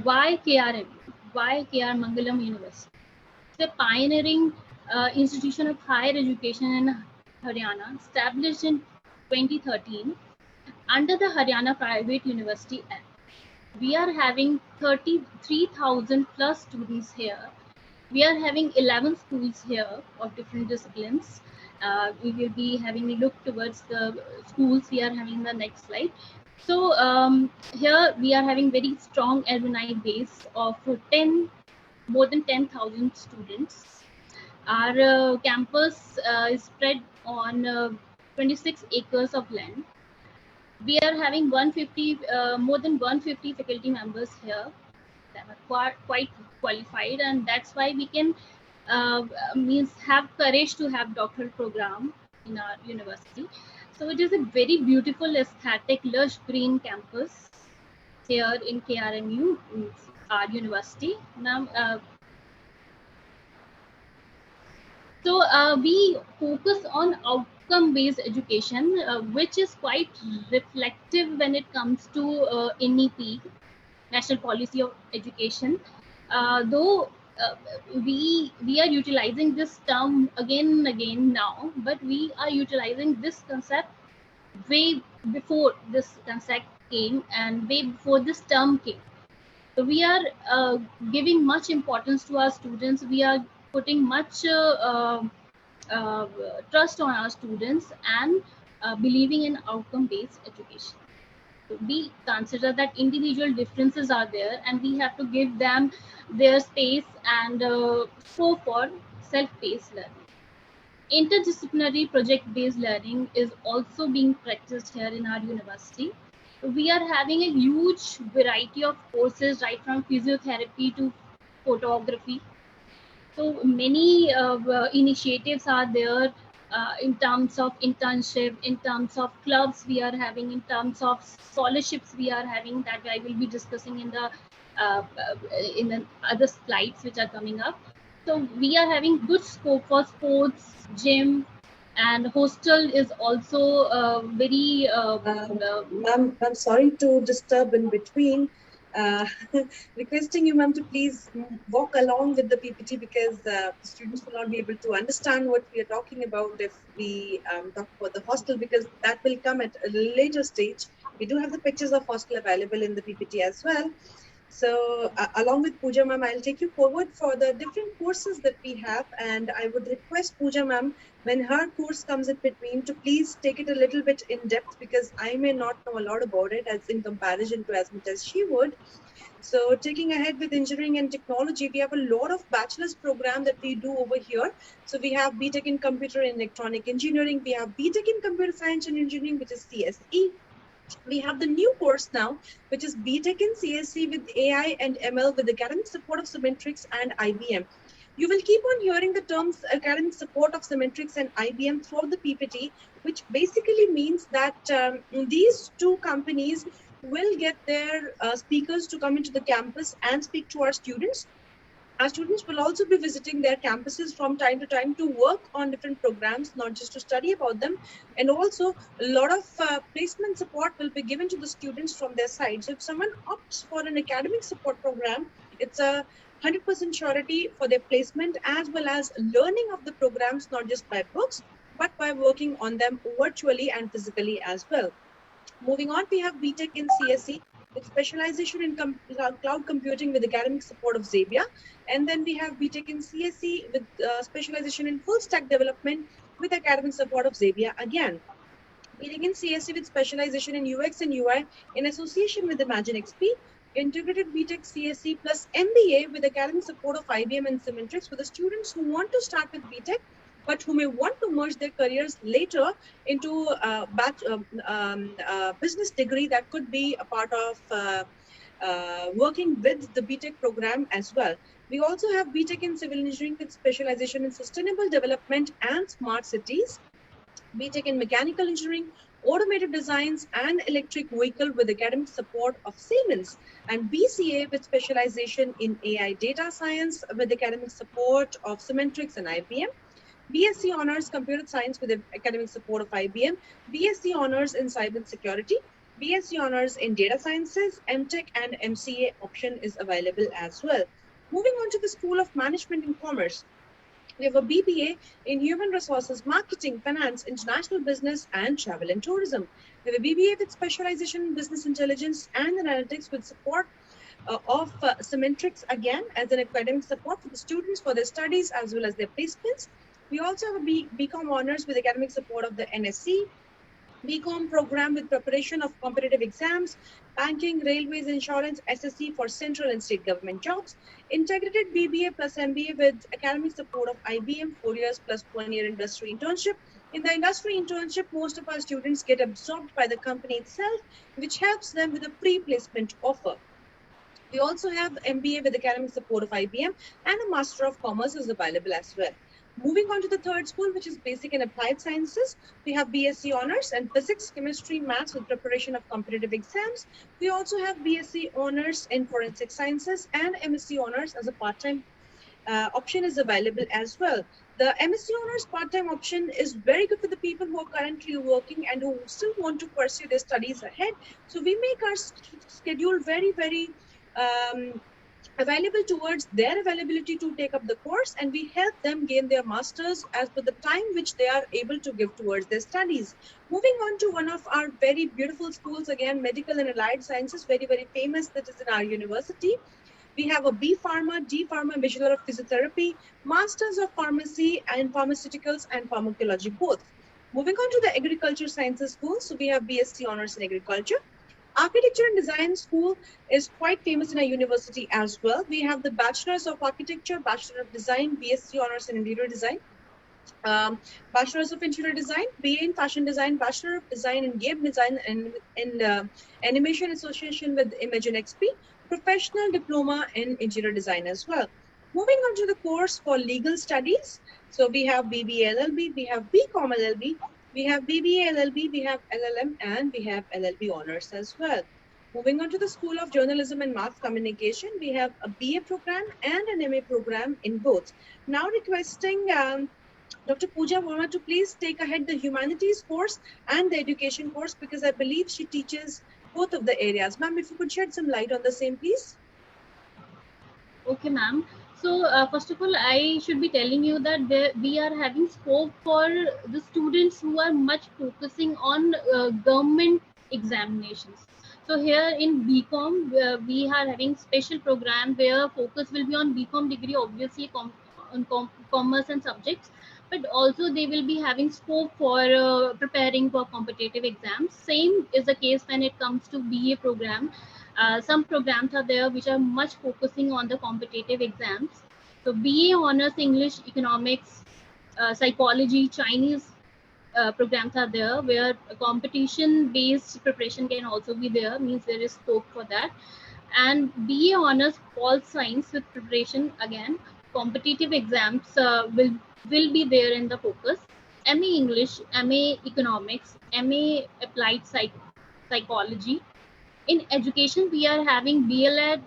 why KRMU? Why K.R.Mangalam University? It's a pioneering institution of higher education in Haryana, established in 2013 under the Haryana Private University Act. We are having 33,000 plus students here. We are having 11 schools here of different disciplines. We will be having a look towards the schools we are having in the next slide. So here we are having very strong alumni base of more than 10,000 students. Our campus is spread on 26 acres of land. We are having 150, more than 150 faculty members here that are quite qualified, and that's why we can means have courage to have doctoral program in our university. So it is a very beautiful, aesthetic, lush green campus here in KRMU, our university. Now, so we focus on outcome-based education, which is quite reflective when it comes to NEP, National Policy of Education. Though we are utilizing this term again and again now, but we are utilizing this concept way before this concept came and way before this term came. So we are giving much importance to our students. We are putting much trust on our students and believing in outcome-based education. So we consider that individual differences are there, and we have to give them their space and scope for self-paced learning. Interdisciplinary project-based learning is also being practiced here in our university. We are having a huge variety of courses, right from physiotherapy to photography. So many initiatives are there in terms of internship, in terms of clubs we are having, in terms of scholarships we are having, that I will be discussing in the other slides which are coming up. So we are having good scope for sports, gym, and hostel is also very. Ma'am, I'm sorry to disturb in between. Requesting you, ma'am, to please walk along with the PPT, because the students will not be able to understand what we are talking about if we talk about the hostel, because that will come at a later stage. We do have the pictures of hostel available in the PPT as well. So along with Pooja ma'am, I'll take you forward for the different courses that we have, and I would request Pooja ma'am, when her course comes in between, to please take it a little bit in depth, because I may not know a lot about it as in comparison to as much as she would. So taking ahead with engineering and technology, we have a lot of bachelor's program that we do over here. So we have BTech in computer and electronic engineering. We have BTech in computer science and engineering, which is CSE. We have the new course now, which is BTech in CSE with AI and ML with academic support of Symmetrics and IBM. You will keep on hearing the terms academic support of Symmetrics and IBM throughout the PPT, which basically means that these two companies will get their speakers to come into the campus and speak to our students. Our students will also be visiting their campuses from time to time to work on different programs, not just to study about them. And also a lot of placement support will be given to the students from their side. So if someone opts for an academic support program, it's a 100% surety for their placement as well as learning of the programs, not just by books, but by working on them virtually and physically as well. Moving on, we have BTech in CSE with specialization in cloud computing with academic support of Xavier. And then we have BTech in CSE with specialization in full stack development with academic support of Xavier again. BTech in CSE with specialization in UX and UI in association with Imagine XP. integrated BTech CSE plus MBA with academic support of IBM and Symmetrics for the students who want to start with BTech but who may want to merge their careers later into a business degree that could be a part of working with the BTech program as well. We also have BTech in Civil Engineering with specialization in sustainable development and smart cities, BTech in Mechanical Engineering, Automotive Designs and Electric Vehicle with academic support of Siemens, and BCA with specialization in AI Data Science with academic support of Symmetrics and IBM, BSc Honors Computer Science with academic support of IBM, BSc Honors in Cyber Security, BSc Honors in Data Sciences, MTech and MCA option is available as well. Moving on to the School of Management and Commerce. We have a BBA in Human Resources, Marketing, Finance, International Business, and Travel and Tourism. We have a BBA with specialization in Business Intelligence and Analytics with support of Symmetrics again as an academic support for the students for their studies as well as their placements. We also have a BCom Honors with academic support of the NSC, BCom program with preparation of competitive exams, banking, railways, insurance, SSC for central and state government jobs, integrated BBA plus MBA with academic support of IBM, 4 years plus 1 year industry internship. In the industry internship, most of our students get absorbed by the company itself, which helps them with a pre-placement offer. We also have MBA with academic support of IBM and a Master of Commerce is available as well. Moving on to the third school, which is Basic and Applied Sciences, we have BSc Honors and Physics, Chemistry, Maths with preparation of competitive exams. We also have BSc Honors in Forensic Sciences and MSc Honors as a part-time option is available as well. The MSc Honors part-time option is very good for the people who are currently working and who still want to pursue their studies ahead. So we make our schedule very, very available towards their availability to take up the course, and we help them gain their masters as per the time which they are able to give towards their studies. Moving on to one of our very beautiful schools, again, Medical and Allied Sciences, very, very famous, that is in our university. We have a B Pharma, D Pharma, Bachelor of Physiotherapy, Masters of Pharmacy and Pharmaceuticals and Pharmacology both. Moving on to the Agriculture Sciences School, so we have BSc Honors in Agriculture. Architecture and Design School is quite famous in our university as well. We have the Bachelors of Architecture, Bachelor of Design, BSc Honors in Interior Design, Bachelors of Interior Design, BA in Fashion Design, Bachelor of Design in Game Design and in Animation Association with Imagine XP, Professional Diploma in Interior Design as well. Moving on to the course for Legal Studies. So we have BBA LLB, we have BCom LLB, we have BBA LLB, we have LLM, and we have LLB Honors as well. Moving on to the School of Journalism and Mass Communication, we have a BA program and an MA program in both. Now requesting Dr. Pooja Verma to please take ahead the Humanities course and the Education course because I believe she teaches both of the areas. Ma'am, if you could shed some light on the same, please. Okay, ma'am. So first of all, I should be telling you that we are having scope for the students who are much focusing on government examinations. So here in BCom, we are having special program where focus will be on BCom degree, obviously on commerce and subjects, but also they will be having scope for preparing for competitive exams. Same is the case when it comes to BA program. Some programs are there which are much focusing on the competitive exams. So BA Honors English, Economics, Psychology, Chinese programs are there where competition-based preparation can also be there, means there is scope for that. And BA Honors Pol Science with preparation, again, competitive exams will be there in the focus. MA English, MA Economics, MA Applied Psychology. In education, we are having BLEd,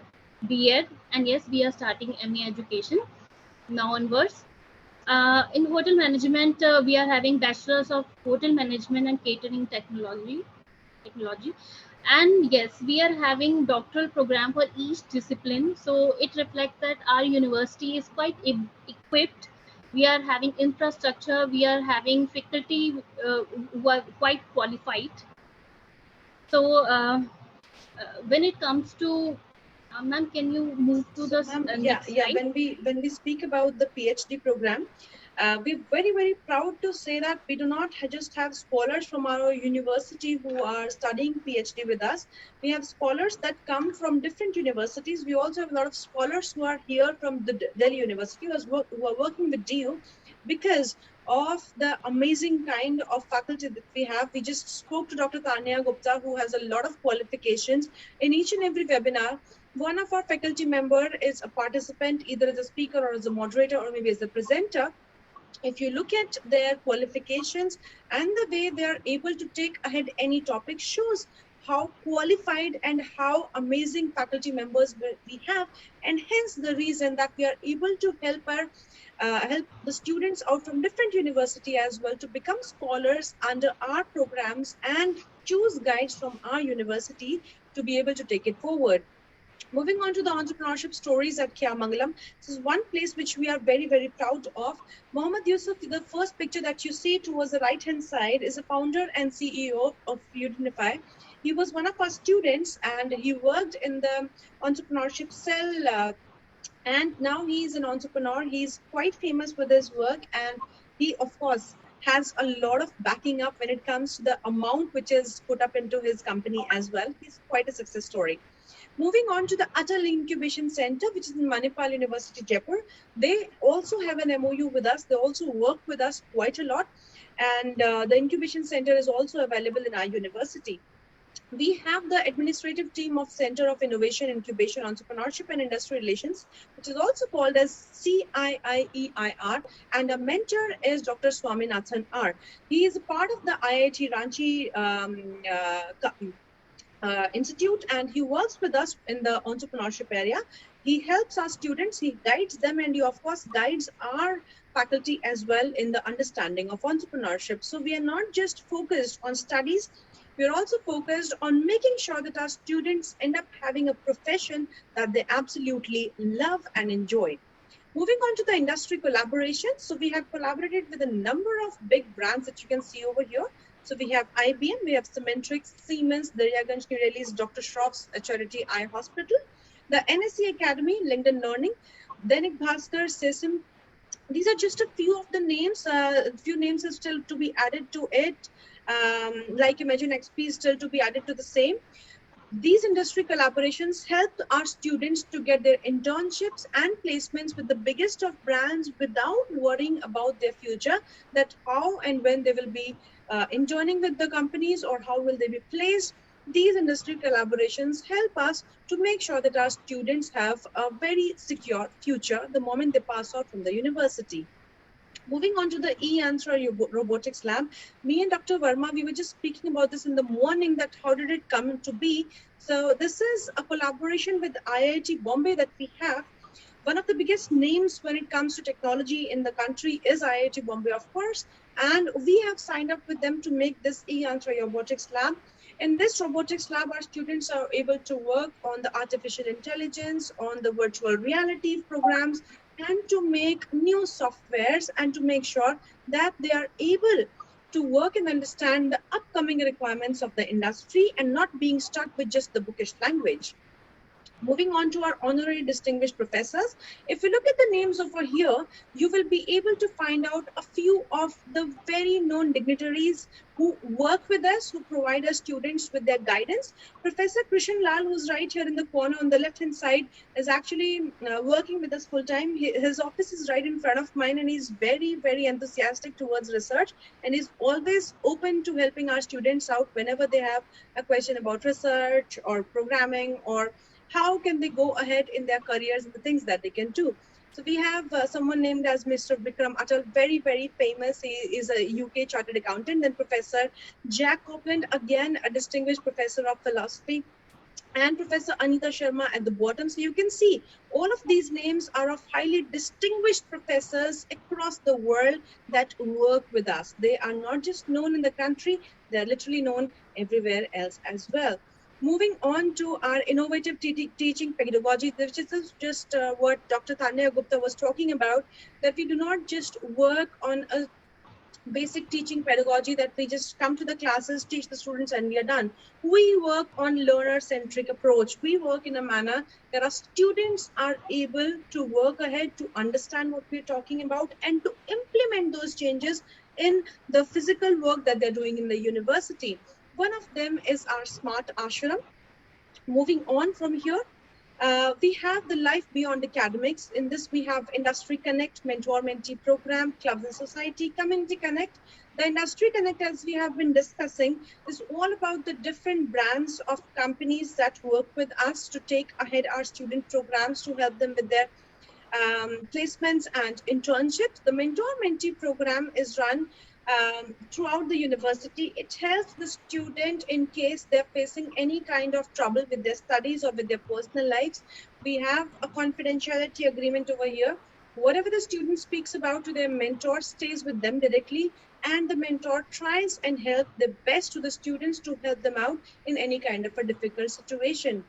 B.Ed, and yes, we are starting MA Education now onwards. In hotel management, we are having Bachelors of Hotel Management and Catering Technology. And yes, we are having doctoral program for each discipline. So it reflects that our university is quite equipped. We are having infrastructure. We are having faculty who are quite qualified. So when it comes to ma'am, can you move to the next slide? When we speak about the PhD program, We're very, very proud to say that we do not just have scholars from our university who are studying PhD with us. We have scholars that come from different universities. We also have a lot of scholars who are here from the Delhi University who are working with DU because of the amazing kind of faculty that we have. We just spoke to Dr. Tanya Gupta, who has a lot of qualifications. In each and every webinar, one of our faculty member is a participant, either as a speaker or as a moderator or maybe as a presenter. If you look at their qualifications and the way they are able to take ahead any topic, shows how qualified and how amazing faculty members we have, and hence the reason that we are able to help the students out from different university as well to become scholars under our programs and choose guides from our university to be able to take it forward. Moving on to the entrepreneurship stories at K.R.Mangalam, this is one place which we are very, very proud of. Mohammed Yusuf, the first picture that you see towards the right-hand side, is a founder and CEO of Unify. He was one of our students and he worked in the entrepreneurship cell and now he's an entrepreneur. He's quite famous with his work and he, of course, has a lot of backing up when it comes to the amount which is put up into his company as well. He's quite a success story. Moving on to the Atal Incubation Center, which is in Manipal University, Jaipur. They also have an MOU with us. They also work with us quite a lot. And the incubation center is also available in our university. We have the administrative team of Center of Innovation, Incubation, Entrepreneurship and Industry Relations, which is also called as CIIEIR, and a mentor is Dr. Swaminathan R. He is a part of the IIT Ranchi Institute, and he works with us in the entrepreneurship area. He helps our students, he guides them, and he of course guides our faculty as well in the understanding of entrepreneurship. So we are not just focused on studies, we are also focused on making sure that our students end up having a profession that they absolutely love and enjoy. Moving on to the industry collaboration. So we have collaborated with a number of big brands that you can see over here. So we have IBM, we have Cementrix, Siemens, Daryaganj New Delhi's Dr. Shroff's Charity Eye Hospital, the NSE Academy, LinkedIn Learning, Dainik Bhaskar, SESIM. These are just a few of the names. A few names are still to be added to it. Like Imagine XP is still to be added to the same. These industry collaborations help our students to get their internships and placements with the biggest of brands without worrying about their future, that how and when they will be interning with the companies or how will they be placed. These industry collaborations help us to make sure that our students have a very secure future the moment they pass out from the university. Moving on to the e-answer robotics lab, me and Dr. Verma, we were just speaking about this in the morning, that how did it come to be. So this is a collaboration with IIT Bombay that we have. One of the biggest names when it comes to technology in the country is IIT Bombay, of course, and we have signed up with them to make this e-answer robotics lab. In this robotics lab, our students are able to work on the artificial intelligence, on the virtual reality programs, and to make new softwares and to make sure that they are able to work and understand the upcoming requirements of the industry and not being stuck with just the bookish language. Moving on to our honorary distinguished professors. If you look at the names over here, you will be able to find out a few of the very known dignitaries who work with us, who provide us students with their guidance. Professor Krishan Lal, who's right here in the corner on the left-hand side, is actually working with us full-time. His office is right in front of mine, and he's very, very enthusiastic towards research, and he's always open to helping our students out whenever they have a question about research or programming, or how can they go ahead in their careers and the things that they can do. So we have someone named as Mr. Vikram Atal, very, very famous. He is a UK chartered accountant. Then Professor Jack Copeland, again, a distinguished professor of philosophy. And Professor Anita Sharma at the bottom. So you can see all of these names are of highly distinguished professors across the world that work with us. They are not just known in the country, they're literally known everywhere else as well. Moving on to our innovative teaching pedagogy, which is just what Dr. Tanya Gupta was talking about, that we do not just work on a basic teaching pedagogy that we just come to the classes, teach the students, and we are done. We work on learner-centric approach. We work in a manner that our students are able to work ahead, to understand what we're talking about, and to implement those changes in the physical work that they're doing in the university. One of them is our smart ashram. Moving on from here, we have the life beyond academics. In this, we have Industry Connect, Mentor-Mentee program, Clubs and Society, Community Connect. The Industry Connect, as we have been discussing, is all about the different brands of companies that work with us to take ahead our student programs, to help them with their placements and internships. The Mentor-Mentee program is run throughout the university. It helps the student in case they're facing any kind of trouble with their studies or with their personal lives. We have a confidentiality agreement over here. Whatever the student speaks about to their mentor stays with them directly, and the mentor tries and help the best to the students to help them out in any kind of a difficult situation.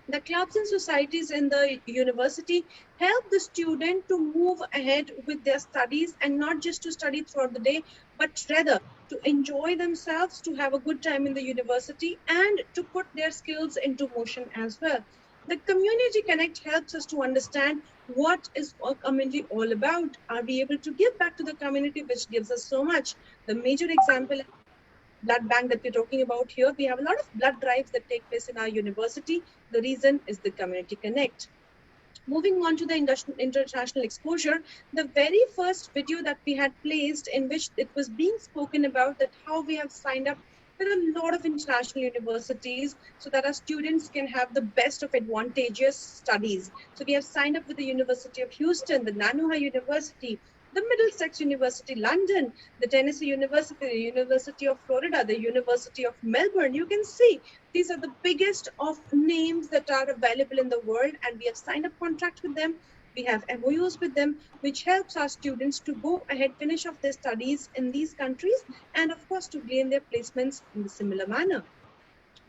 The clubs and societies in the university help the student to move ahead with their studies, and not just to study throughout the day, but rather to enjoy themselves, to have a good time in the university, and to put their skills into motion as well. The Community Connect helps us to understand what is our community all about. Are we able to give back to the community, which gives us so much? The major example is blood bank that we're talking about here. We have a lot of blood drives that take place in our university. The reason is the Community Connect. Moving on to the international exposure, the very first video that we had placed, in which it was being spoken about that how we have signed up with a lot of international universities so that our students can have the best of advantageous studies. So we have signed up with the University of Houston, the Nanoha University, the Middlesex University, London, the Tennessee University, the University of Florida, the University of Melbourne. You can see these are the biggest of names that are available in the world, and we have signed up contracts with them. We have MOUs with them, which helps our students to go ahead, finish off their studies in these countries, and of course to gain their placements in a similar manner.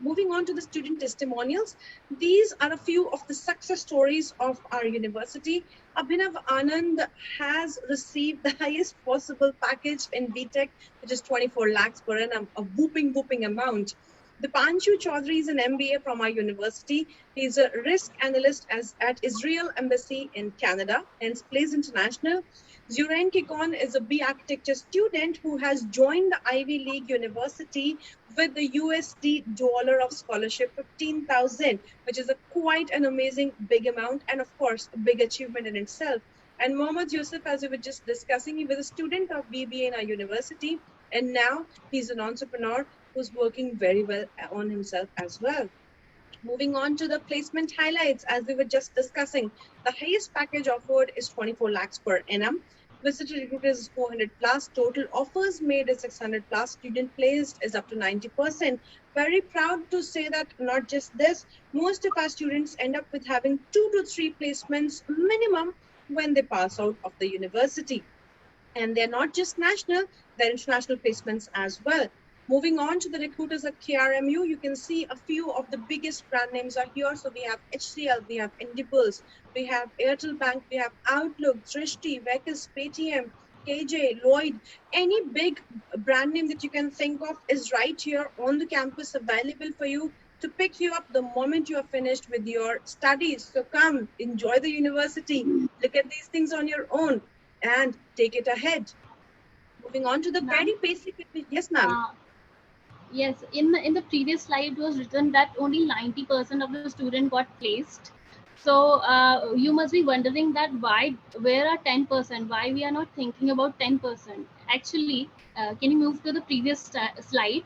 Moving on to the student testimonials, these are a few of the success stories of our university. Abhinav Anand has received the highest possible package in BTech, which is 24 lakhs per annum, a whooping amount. The Panshu Chaudhary is an MBA from our university. He's a risk analyst at Israel Embassy in Canada, hence plays international. Zurain Kikon is a B architecture student who has joined the Ivy League University with the USD dollar of scholarship, 15,000, which is quite an amazing big amount, and of course a big achievement in itself. And Mohammad Yusuf, as we were just discussing, he was a student of BBA in our university, and now he's an entrepreneur who's working very well on himself as well. Moving on to the placement highlights, as we were just discussing, the highest package offered is 24 lakhs per annum. Visitor recruiters is 400 plus, total offers made is 600 plus, student placed is up to 90%. Very proud to say that not just this, most of our students end up with having 2 to 3 placements minimum when they pass out of the university. And they're not just national, they're international placements as well. Moving on to the recruiters at KRMU, you can see a few of the biggest brand names are here. So we have HCL, we have Indipulse, we have Airtel Bank, we have Outlook, Drishti, Vekas, Paytm, KJ, Lloyd. Any big brand name that you can think of is right here on the campus, available for you to pick you up the moment you are finished with your studies. So come, enjoy the university, look at these things on your own and take it ahead. Moving on to the very basic, yes ma'am. Yes, in the previous slide it was written that only 90% of the student got placed. So you must be wondering that where are 10%? Why we are not thinking about 10%? Actually, can you move to the previous slide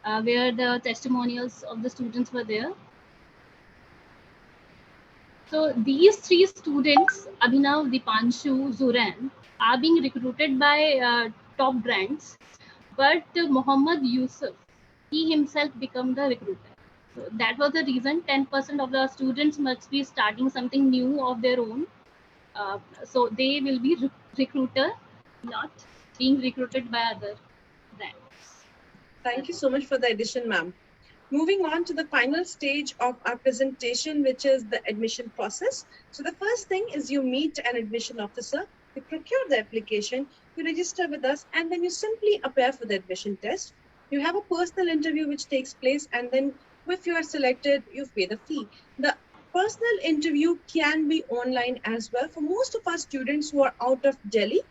where the testimonials of the students were there? So these 3 students, Abhinav, Dipanshu, Zuran, are being recruited by top brands, but Mohammad Yusuf, he himself become the recruiter. So that was the reason 10% of the students must be starting something new of their own. So they will be recruiter, not being recruited by other brands. Thank you so much for the addition, ma'am. Moving on to the final stage of our presentation, which is the admission process. So the first thing is you meet an admission officer. You procure the application, you register with us, and then you simply appear for the admission test. You have a personal interview which takes place, and then if you are selected, you pay the fee. The personal interview can be online as well. For most of our students who are out of Delhi,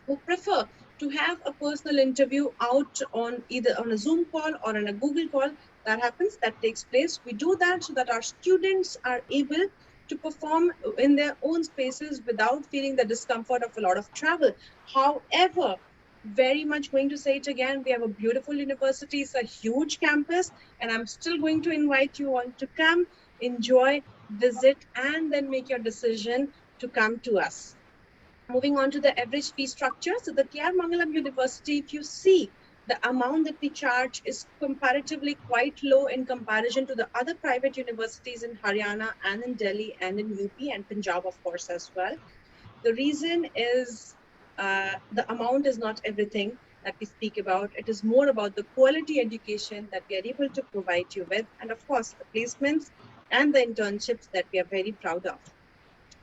who prefer to have a personal interview out on either on a Zoom call or on a Google call, that takes place. We do that so that our students are able to perform in their own spaces without feeling the discomfort of a lot of travel. However, very much going to say it again, we have a beautiful university, it's a huge campus, and I'm still going to invite you all to come, enjoy, visit, and then make your decision to come to us. Moving on to the average fee structure. So the K.R.Mangalam University, if you see, the amount that we charge is comparatively quite low in comparison to the other private universities in Haryana and in Delhi and in UP and Punjab, of course, as well. The reason is the amount is not everything that we speak about. It is more about the quality education that we are able to provide you with, and of course, the placements and the internships that we are very proud of.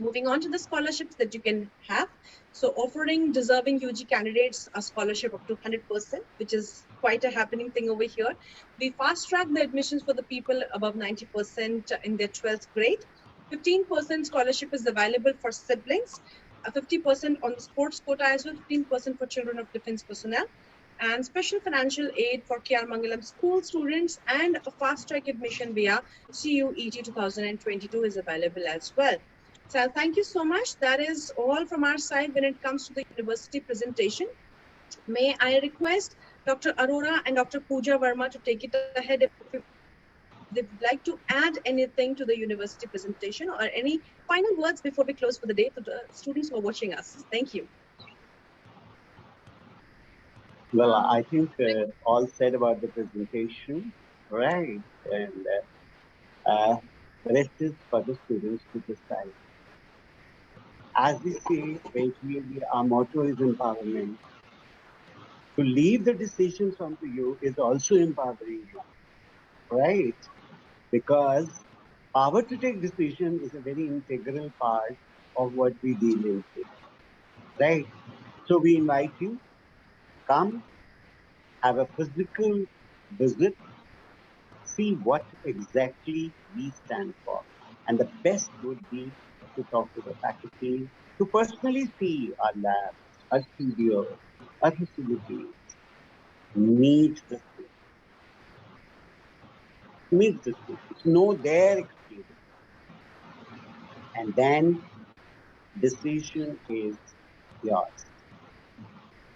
Moving on to the scholarships that you can have. So offering deserving UG candidates a scholarship up to 100%, which is quite a happening thing over here. We fast track the admissions for the people above 90% in their 12th grade. 15% scholarship is available for siblings, 50% on the sports quota as well, 15% for children of defense personnel, and special financial aid for K.R.Mangalam school students, and a fast track admission via CUET 2022 is available as well. So thank you so much. That is all from our side when it comes to the university presentation. May I request Dr. Arora and Dr. Pooja Verma to take it ahead if they would like to add anything to the university presentation or any final words before we close for the day for the students who are watching us. Thank you. Well, I think all said about the presentation, right? And the rest is for the students to decide. As we say, basically, our motto is empowerment. To leave the decisions onto you is also empowering you, right? Because power to take decision is a very integral part of what we deal into, right? So we invite you, come, have a physical visit, see what exactly we stand for. And the best would be to talk to the faculty, to personally see our labs, our studio, our facilities, meet the students, know their experience. And then decision is yours,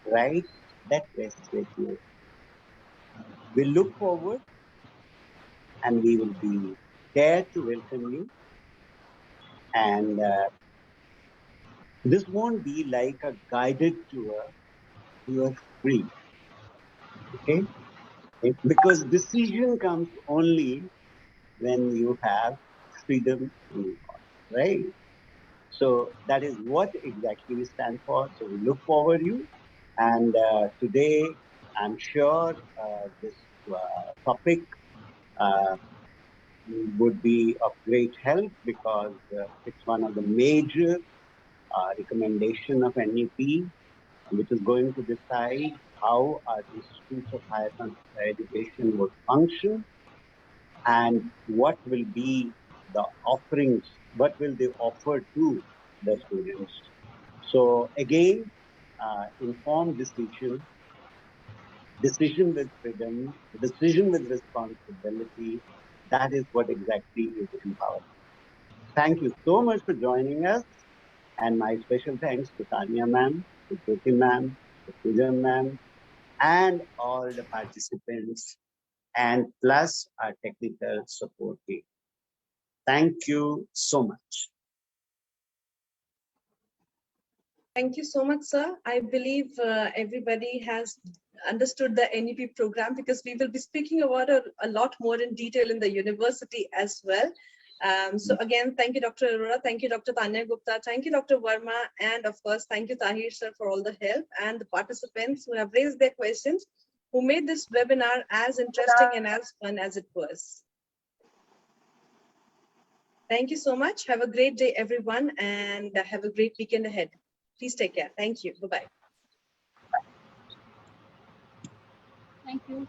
right? That rests with you. We look forward and we will be there to welcome you. And this won't be like a guided tour. You are free, okay? Because decision comes only when you have freedom in your heart, right? So that is what exactly we stand for. So we look forward to you. And today, I'm sure this topic would be of great help because it's one of the major recommendation of NEP, which is going to decide how our institutes of higher education would function and what will be the offerings, what will they offer to the students. So again, informed decision with freedom, decision with responsibility, that is what exactly is empowerment. Thank you so much for joining us. And my special thanks to Tanya ma'am, to Jyoti ma'am, to Pooja ma'am, and all the participants, and plus our technical support team. Thank you so much. Thank you so much, sir. I believe everybody has understood the NEP program because we will be speaking about a lot more in detail in the university as well. So again, thank you, Dr. Arora. Thank you, Dr. Tanya Gupta. Thank you, Dr. Verma. And of course, thank you, Tahir, sir, for all the help and the participants who have raised their questions, who made this webinar as interesting and as fun as it was. Thank you so much. Have a great day, everyone, and have a great weekend ahead. Please take care. Thank you. Bye-bye. Thank you.